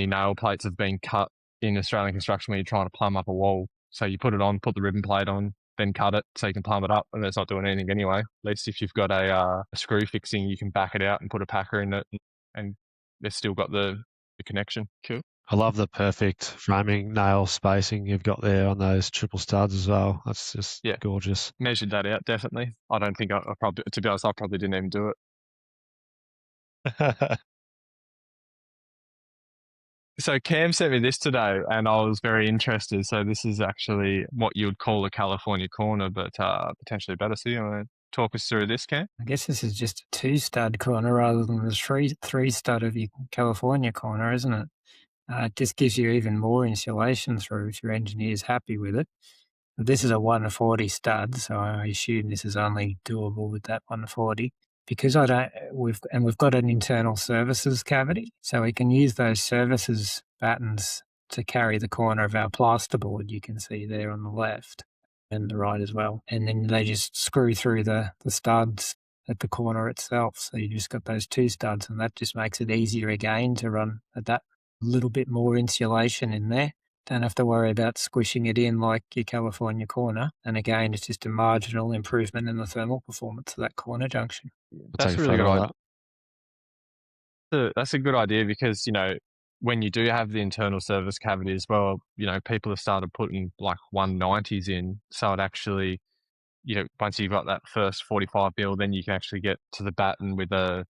nail plates have been cut in Australian construction when you're trying to plumb up a wall. So you put it on, put the ribbon plate on, then cut it so you can plumb it up, and it's not doing anything anyway. At least if you've got a screw fixing, you can back it out and put a packer in it, and they've still got the connection. Cool. I love the perfect framing nail spacing you've got there on those triple studs as well. That's just gorgeous. Measured that out, definitely. I don't think I probably, to be honest, I probably didn't even do it. So Cam sent me this today, and I was very interested. So this is actually what you would call a California corner, but potentially better. So you want to talk us through this, Cam? I guess this is just a 2-stud corner rather than the 3-stud of your California corner, isn't it? It just gives you even more insulation through if your engineer's happy with it. This is a 140 stud, so I assume this is only doable with that 140. Because we've got an internal services cavity, so we can use those services battens to carry the corner of our plasterboard. You can see there on the left and the right as well, and then they just screw through the studs at the corner itself. So you just got those 2 studs, and that just makes it easier again to run at that little bit more insulation in there. Don't have to worry about squishing it in like your California corner. And again, it's just a marginal improvement in the thermal performance of that corner junction. That's a really good idea. That's a good idea because, when you do have the internal service cavity as well, people have started putting like 190s in. So it actually, once you've got that first 45 mil, then you can actually get to the batten with the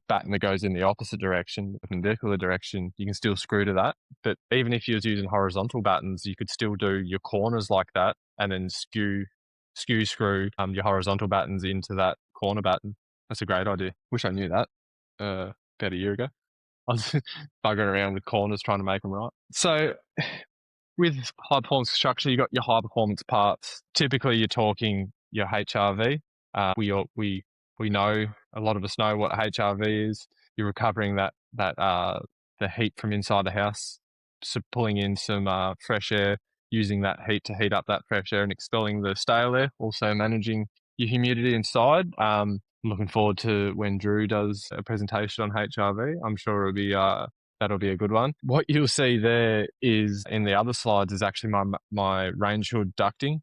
batten that goes in the opposite direction, the perpendicular direction. You can still screw to that. But even if you was using horizontal battens, you could still do your corners like that and then skew screw your horizontal battens into that corner batten. That's a great idea. Wish I knew that about a year ago. I was buggering around with corners trying to make them right. So with high performance construction, you've got your high performance parts. Typically, you're talking your HRV. We know, a lot of us know what HRV is. You're recovering the heat from inside the house, so pulling in some fresh air, using that heat to heat up that fresh air and expelling the stale air, also managing your humidity inside. I'm looking forward to when Drew does a presentation on HRV. I'm sure that'll be a good one. What you'll see there is, in the other slides, is actually my range hood ducting.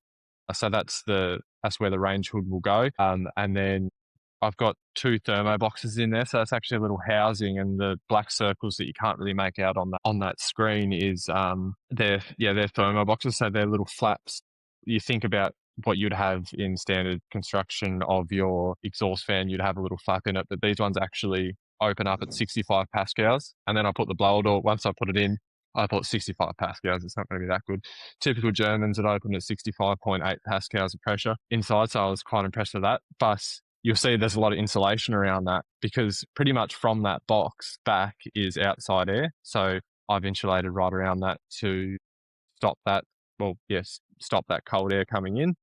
So that's where the range hood will go. And then I've got 2 thermo boxes in there, so that's actually a little housing, and the black circles that you can't really make out on that screen is they're thermo boxes, so they're little flaps. You think about what you'd have in standard construction of your exhaust fan, you'd have a little flap in it, but these ones actually open up at 65 pascals, and then I put the blower door, once I put it in, I put 65 pascals. It's not going to be that good. Typical Germans that open at 65.8 pascals of pressure inside, so I was quite impressed with that. But you'll see there's a lot of insulation around that because pretty much from that box back is outside air. So I've insulated right around that to stop that cold air coming in.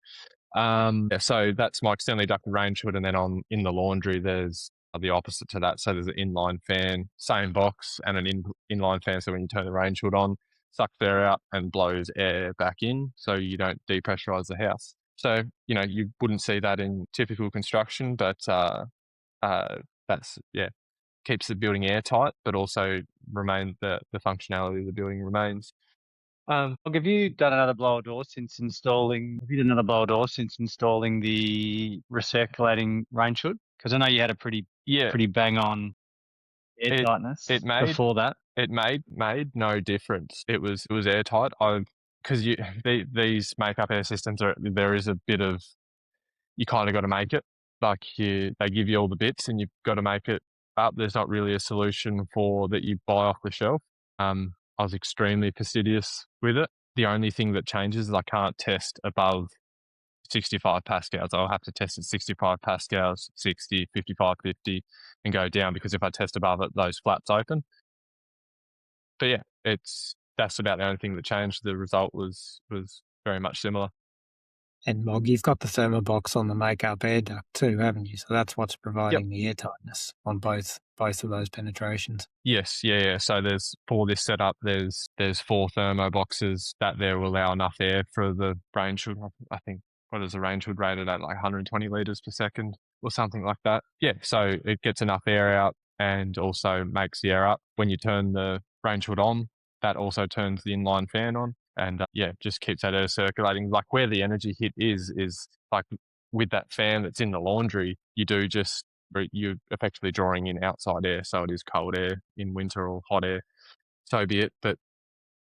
So that's my externally ducted range hood, and then in the laundry there's the opposite to that. So there's an inline fan, same box, and an inline fan. So when you turn the range hood on, sucks air out and blows air back in, so you don't depressurize the house. So, you wouldn't see that in typical construction, but keeps the building airtight, but also the functionality of the building remains. Have you done another blower door since installing? Have you done another blower door since installing the recirculating range hood? Because I know you had a pretty bang on airtightness before that. It made no difference. It was airtight. Because these make-up air systems there is a bit of, you kind of got to make it. Like they give you all the bits and you've got to make it up. There's not really a solution that you buy off the shelf. I was extremely fastidious with it. The only thing that changes is I can't test above 65 pascals. I'll have to test at 65 pascals, 60, 55, 50, and go down, because if I test above it, those flaps open. But yeah, that's about the only thing that changed. The result was very much similar. And Mog, you've got the thermobox on the makeup air duct too, haven't you? So that's what's providing the airtightness on both of those penetrations. Yes, yeah. So for this setup, there's 4 thermo boxes that there will allow enough air for the range hood. I think, what is the range hood rated at, like 120 litres per second or something like that. Yeah, so it gets enough air out and also makes the air up. When you turn the range hood on, that also turns the inline fan on, and just keeps that air circulating. Like where the energy hit is like with that fan that's in the laundry, you're effectively drawing in outside air, so it is cold air in winter or hot air, so be it. But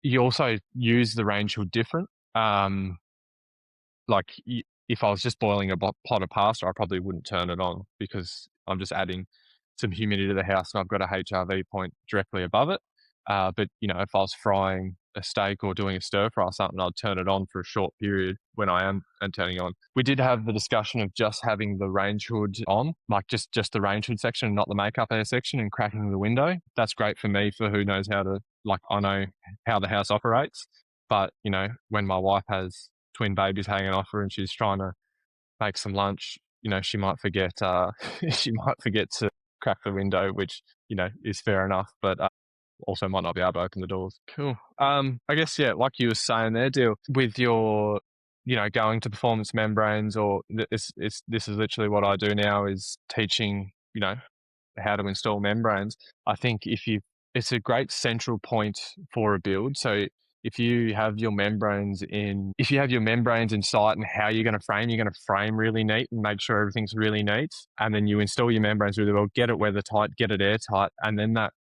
you also use the range hood different. If I was just boiling a pot of pasta, I probably wouldn't turn it on because I'm just adding some humidity to the house and I've got a HRV point directly above it. But if I was frying a steak or doing a stir fry or something, I'd turn it on for a short period when I am turning on. We did have the discussion of just having the range hood on, like just the range hood section and not the makeup air section, and cracking the window. That's great for me for who knows how to, I know how the house operates. But, when my wife has twin babies hanging off her and she's trying to make some lunch, she might forget to crack the window, which, is fair enough, but also might not be able to open the doors. Cool. I guess, like you were saying there, Dil, with your, going to performance membranes, or this is literally what I do now, is teaching, how to install membranes. I think it's a great central point for a build. So if you have your membranes in sight and how you're going to frame really neat and make sure everything's really neat. And then you install your membranes really well, get it weather tight, get it airtight, and then that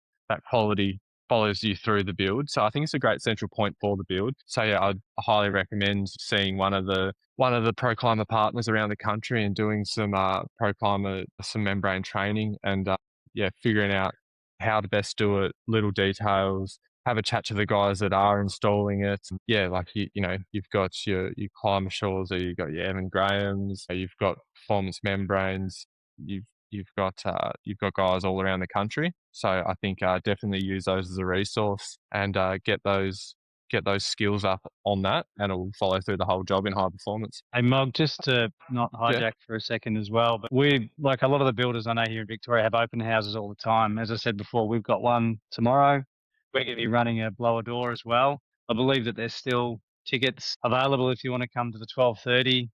quality follows you through the build. So I think it's a great central point for the build. So I'd highly recommend seeing one of the Pro Climber partners around the country and doing some membrane training, and figuring out how to best do it, little details. Have a chat to the guys that are installing it. Yeah, like you've got your Climber Shaws, or you've got your Evan Grahams, you've got performance membranes, you've got guys all around the country. So I think definitely use those as a resource, and get those skills up on that, and it will follow through the whole job in high performance. Hey, Mog, just to not hijack for a second as well, but we, like a lot of the builders I know here in Victoria, have open houses all the time. As I said before, we've got one tomorrow. We're going to be running a blower door as well. I believe that there's still tickets available if you want to come to the 12:30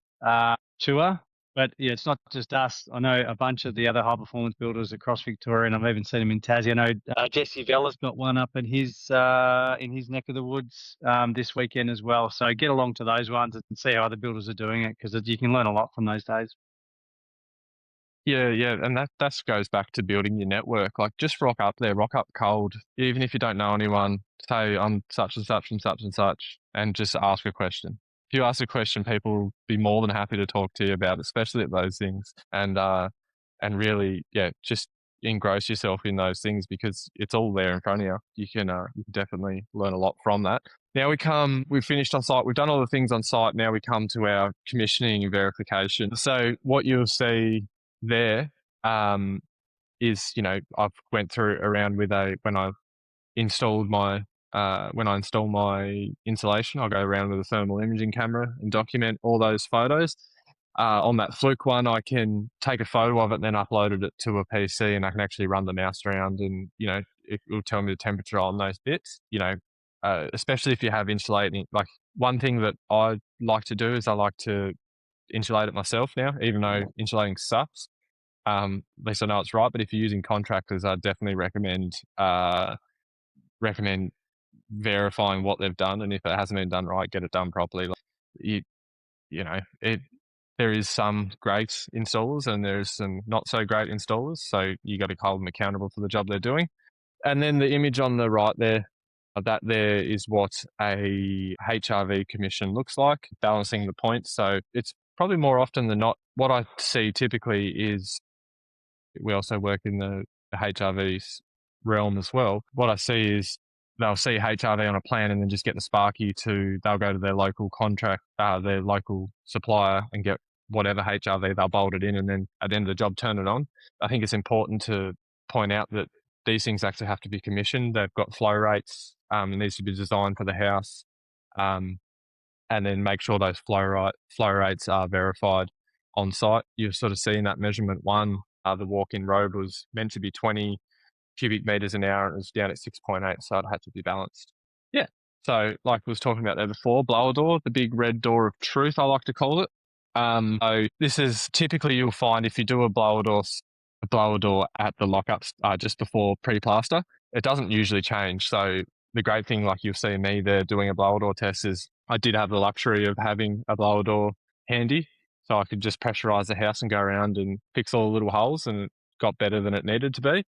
tour. But yeah, it's not just us. I know a bunch of the other high performance builders across Victoria, and I've even seen them in Tassie. I know Jesse Vella's got one up in his neck of the woods this weekend as well. So get along to those ones and see how other builders are doing it, because you can learn a lot from those days. Yeah, and that goes back to building your network. Like, just rock up there, rock up cold, even if you don't know anyone. Say I'm such and such and such and such, and just ask a question. If you ask a question, people will be more than happy to talk to you about it, especially at those things. And really, just engross yourself in those things, because it's all there in front of you. You can definitely learn a lot from that. Now we've finished on site. We've done all the things on site. Now we come to our commissioning and verification. So what you'll see there is, I've went through around with when I install my insulation, I'll go around with a thermal imaging camera and document all those photos. On that Fluke one, I can take a photo of it and then upload it to a PC, and I can actually run the mouse around, and it will tell me the temperature on those bits. Especially if you have insulating. Like, one thing that I like to do is I like to insulate it myself now, even though insulating sucks. At least I know it's right. But if you're using contractors, I definitely recommend verifying what they've done, and if it hasn't been done right, get it done properly. There is some great installers and there's some not so great installers, so you got to hold them accountable for the job they're doing. And then the image on the right there, that there is what a HRV commission looks like, balancing the points. So it's probably more often than not, what I see typically is, we also work in the HRV realm as well. What I see is they'll see HRV on a plan and then just get the Sparky they'll go to their local their local supplier and get whatever HRV, they'll bolt it in, and then at the end of the job, turn it on. I think it's important to point out that these things actually have to be commissioned. They've got flow rates. It needs to be designed for the house. and then make sure those flow rates are verified on site. You're sort of seeing that measurement one. The walk-in road was meant to be 20 cubic meters an hour, and it was down at 6.8, so it had to be balanced. Yeah. So, like I was talking about there before, blower door, the big red door of truth, I like to call it. So this is typically, you'll find if you do a blower door at the lockups just before pre-plaster, it doesn't usually change. So the great thing, like you'll see me there doing a blower door test, is I did have the luxury of having a blower door handy, so I could just pressurize the house and go around and fix all the little holes, and it got better than it needed to be.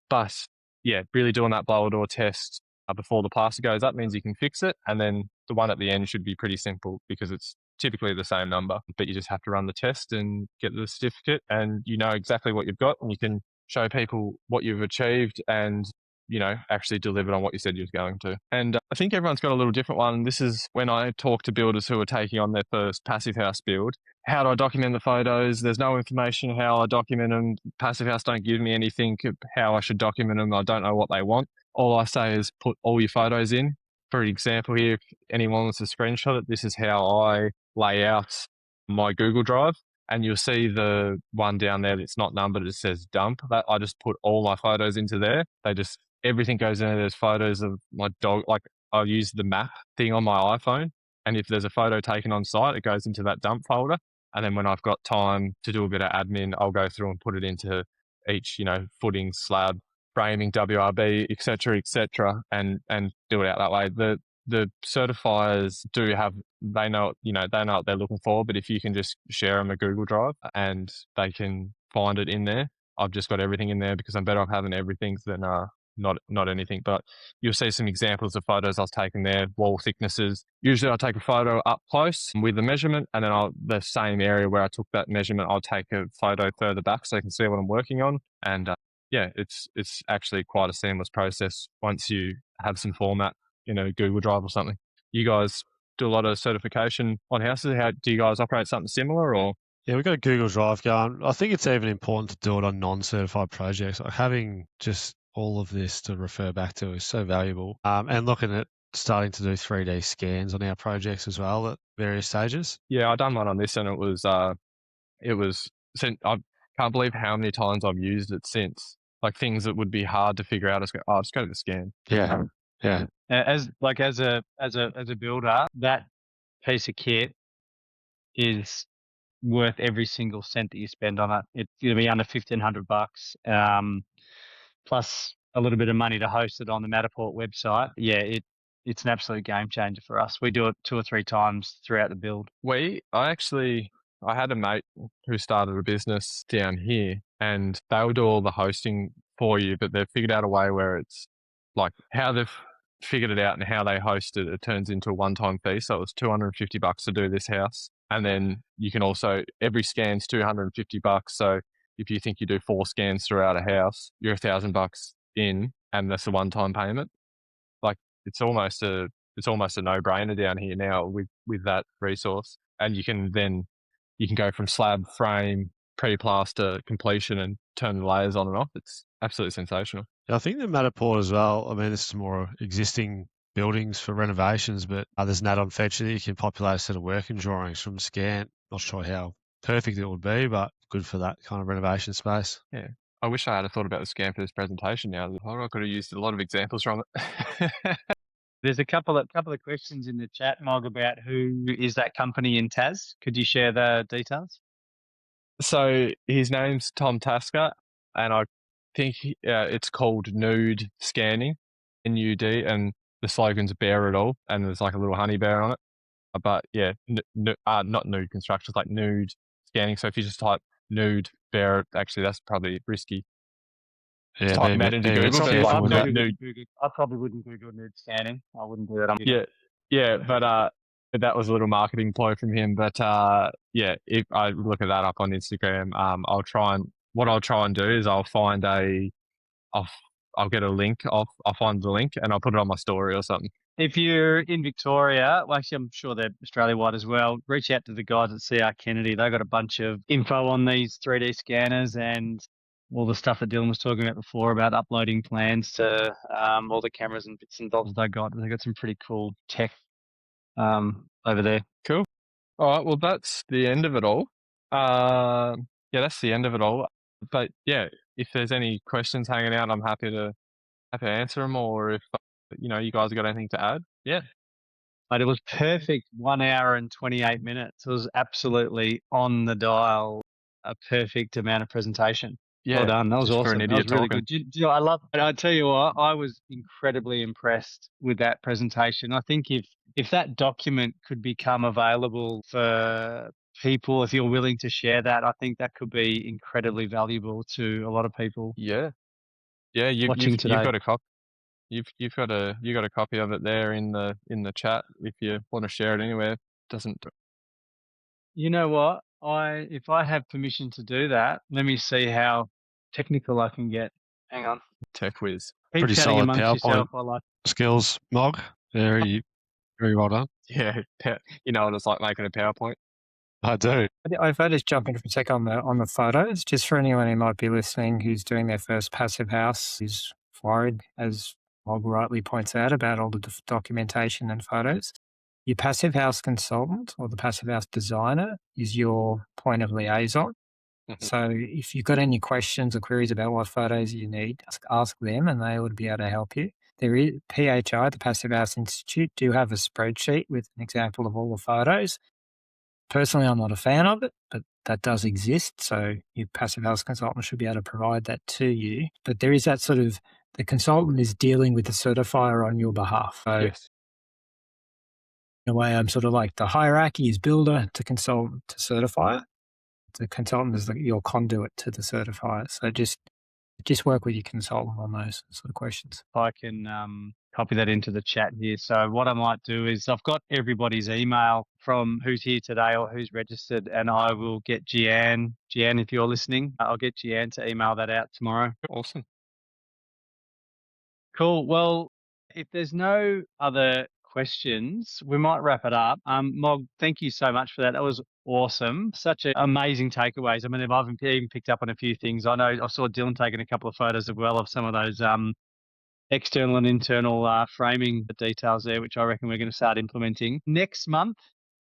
But yeah, really doing that blower door test before the plaster goes up means you can fix it, and then the one at the end should be pretty simple because it's typically the same number, but you just have to run the test and get the certificate, and you know exactly what you've got, and you can show people what you've achieved and, you know, actually delivered on what you said you was going to. And I think everyone's got a little different one. This is when I talk to builders who are taking on their first passive house build. How do I document the photos? There's no information how I document them. Passive house don't give me anything how I should document them. I don't know what they want. All I say is put all your photos in. For example here, if anyone wants to screenshot it, this is how I lay out my Google Drive. And you'll see the one down there that's not numbered, it says dump. That I just put all my photos into there. Everything goes in there. There's photos of my dog. Like, I'll use the map thing on my iPhone, and if there's a photo taken on site, it goes into that dump folder. And then when I've got time to do a bit of admin, I'll go through and put it into each, you know, footing, slab, framing, WRB, etc., and do it out that way. The certifiers they know what they're looking for, but if you can just share them a Google Drive and they can find it in there, I've just got everything in there because I'm better off having everything than not anything. But you'll see some examples of photos I was taking there, wall thicknesses. Usually I'll take a photo up close with the measurement, and then the same area where I took that measurement, I'll take a photo further back so you can see what I'm working on. And yeah, it's actually quite a seamless process once you have some format in a Google Drive or something. You guys do a lot of certification on houses. How do you guys operate something similar, or? Yeah, we've got a Google Drive going. I think it's even important to do it on non-certified projects. Like, having just all of this to refer back to is so valuable. And looking at starting to do 3D scans on our projects as well at various stages. Yeah, I done one on this, and it was I can't believe how many times I've used it since. Like, things that would be hard to figure out, just go to the scan. Yeah, yeah. As a builder, that piece of kit is worth every single cent that you spend on it. It's going to be under $1,500, plus a little bit of money to host it on the Matterport website. Yeah, it's an absolute game changer for us. We do it 2 or 3 times throughout the build. I had a mate who started a business down here, and they'll do all the hosting for you, but they've figured out a way where it's like how they've figured it out and how they host it. It turns into a one-time fee. So it was $250 to do this house. And then you can also, every scan's $250. So if you think you do 4 scans throughout a house, you're $1,000 in, and that's a one-time payment. Like, it's almost a no-brainer down here now with that resource. And you can go from slab, frame, pre-plaster, completion, and turn the layers on and off. It's absolutely sensational. I think the Matterport as well, I mean, this is more existing buildings for renovations, but there's an add-on feature that you can populate a set of working drawings from scan. Not sure how perfect it would be, but good for that kind of renovation space. Yeah. I wish I had thought about the scan for this presentation now. I could have used a lot of examples from it. There's a couple of questions in the chat, Mog, about who is that company in Tas. Could you share the details? So his name's Tom Tasker, and I think it's called Nude Scanning, NUD, and the slogan's Bear It All, and there's like a little honey bear on it. But yeah, not nude construction, it's like nude scanning. So if you just type nude bear, actually that's probably risky. Yeah, typing that into Google. I probably wouldn't Google nude scanning. I wouldn't do that. But that was a little marketing ploy from him. But yeah, if I look at that up on Instagram, I'll try and do is I'll get a link. I'll find the link and I'll put it on my story or something. If you're in Victoria, well, actually, I'm sure they're Australia-wide as well, reach out to the guys at CR Kennedy. They've got a bunch of info on these 3D scanners and all the stuff that Dylan was talking about before about uploading plans to all the cameras and bits and bobs they got. They've got some pretty cool tech. They over there. Cool. All right. Well, that's the end of it all. Yeah, that's the end of it all. But yeah, if there's any questions hanging out, I'm happy to answer them. Or if you guys got anything to add, yeah. But it was perfect. 1 hour and 28 minutes. It was absolutely on the dial. A perfect amount of presentation. Yeah, Well done. That was just for an awesome. That was idiot really talking. good. I love. And I tell you what, I was incredibly impressed with that presentation. I think if that document could become available for people, if you're willing to share that, I think that could be incredibly valuable to a lot of people. Yeah, you've watching today. got a copy. You've got a copy of it there in the chat if you want to share it anywhere. Doesn't. You know what? If I have permission to do that, let me see how technical I can get. Hang on. Tech whiz. Keep Pretty chatting solid amongst PowerPoint yourself. I like. skills, Mog. Very well done. Yeah, you know what it's like making a PowerPoint. I do. If I just jump in for a sec on the photos, just for anyone who might be listening who's doing their first passive house, who's worried, as Bob rightly points out, about all the documentation and photos. Your passive house consultant or the passive house designer is your point of liaison. So if you've got any questions or queries about what photos you need, ask them and they would be able to help you. There is PHI, the Passive House Institute, do have a spreadsheet with an example of all the photos. Personally, I'm not a fan of it, but that does exist. So your passive house consultant should be able to provide that to you. But there is that sort of, the consultant is dealing with the certifier on your behalf. So Yes. in a way, I'm sort of like the hierarchy is builder to consultant to certifier. The consultant is your conduit to the certifier. So just work with your consultant on those sort of questions. I can copy that into the chat here. So what I might do is I've got everybody's email from who's here today or who's registered, and I will get Gian, if you're listening, I'll get Gian to email that out tomorrow. Awesome. Cool. Well, if there's no other questions, we might wrap it up. Mog, thank you so much for that. That was awesome. Such amazing takeaways. I mean, I've even picked up on a few things. I know I saw Dylan taking a couple of photos as well of some of those external and internal framing details there, which I reckon we're going to start implementing. Next month,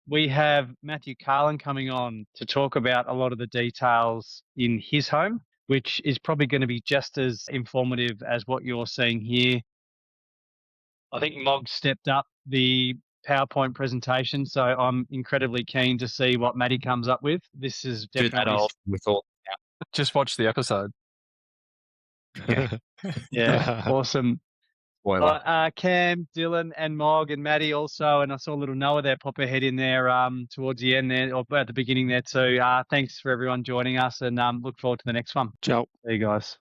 we have Matthew Carlin coming on to talk about a lot of the details in his home, which is probably going to be just as informative as what you're seeing here. I think Mog stepped up the PowerPoint presentation, so I'm incredibly keen to see what Matty comes up with. This is definitely with all. Just watch the episode. yeah, awesome. Spoiler. Cam, Dylan, and Mog, and Matty also, and I saw a little Noah there pop her head in there towards the end there, or at the beginning there too. Thanks for everyone joining us, and look forward to the next one. Ciao. See you guys.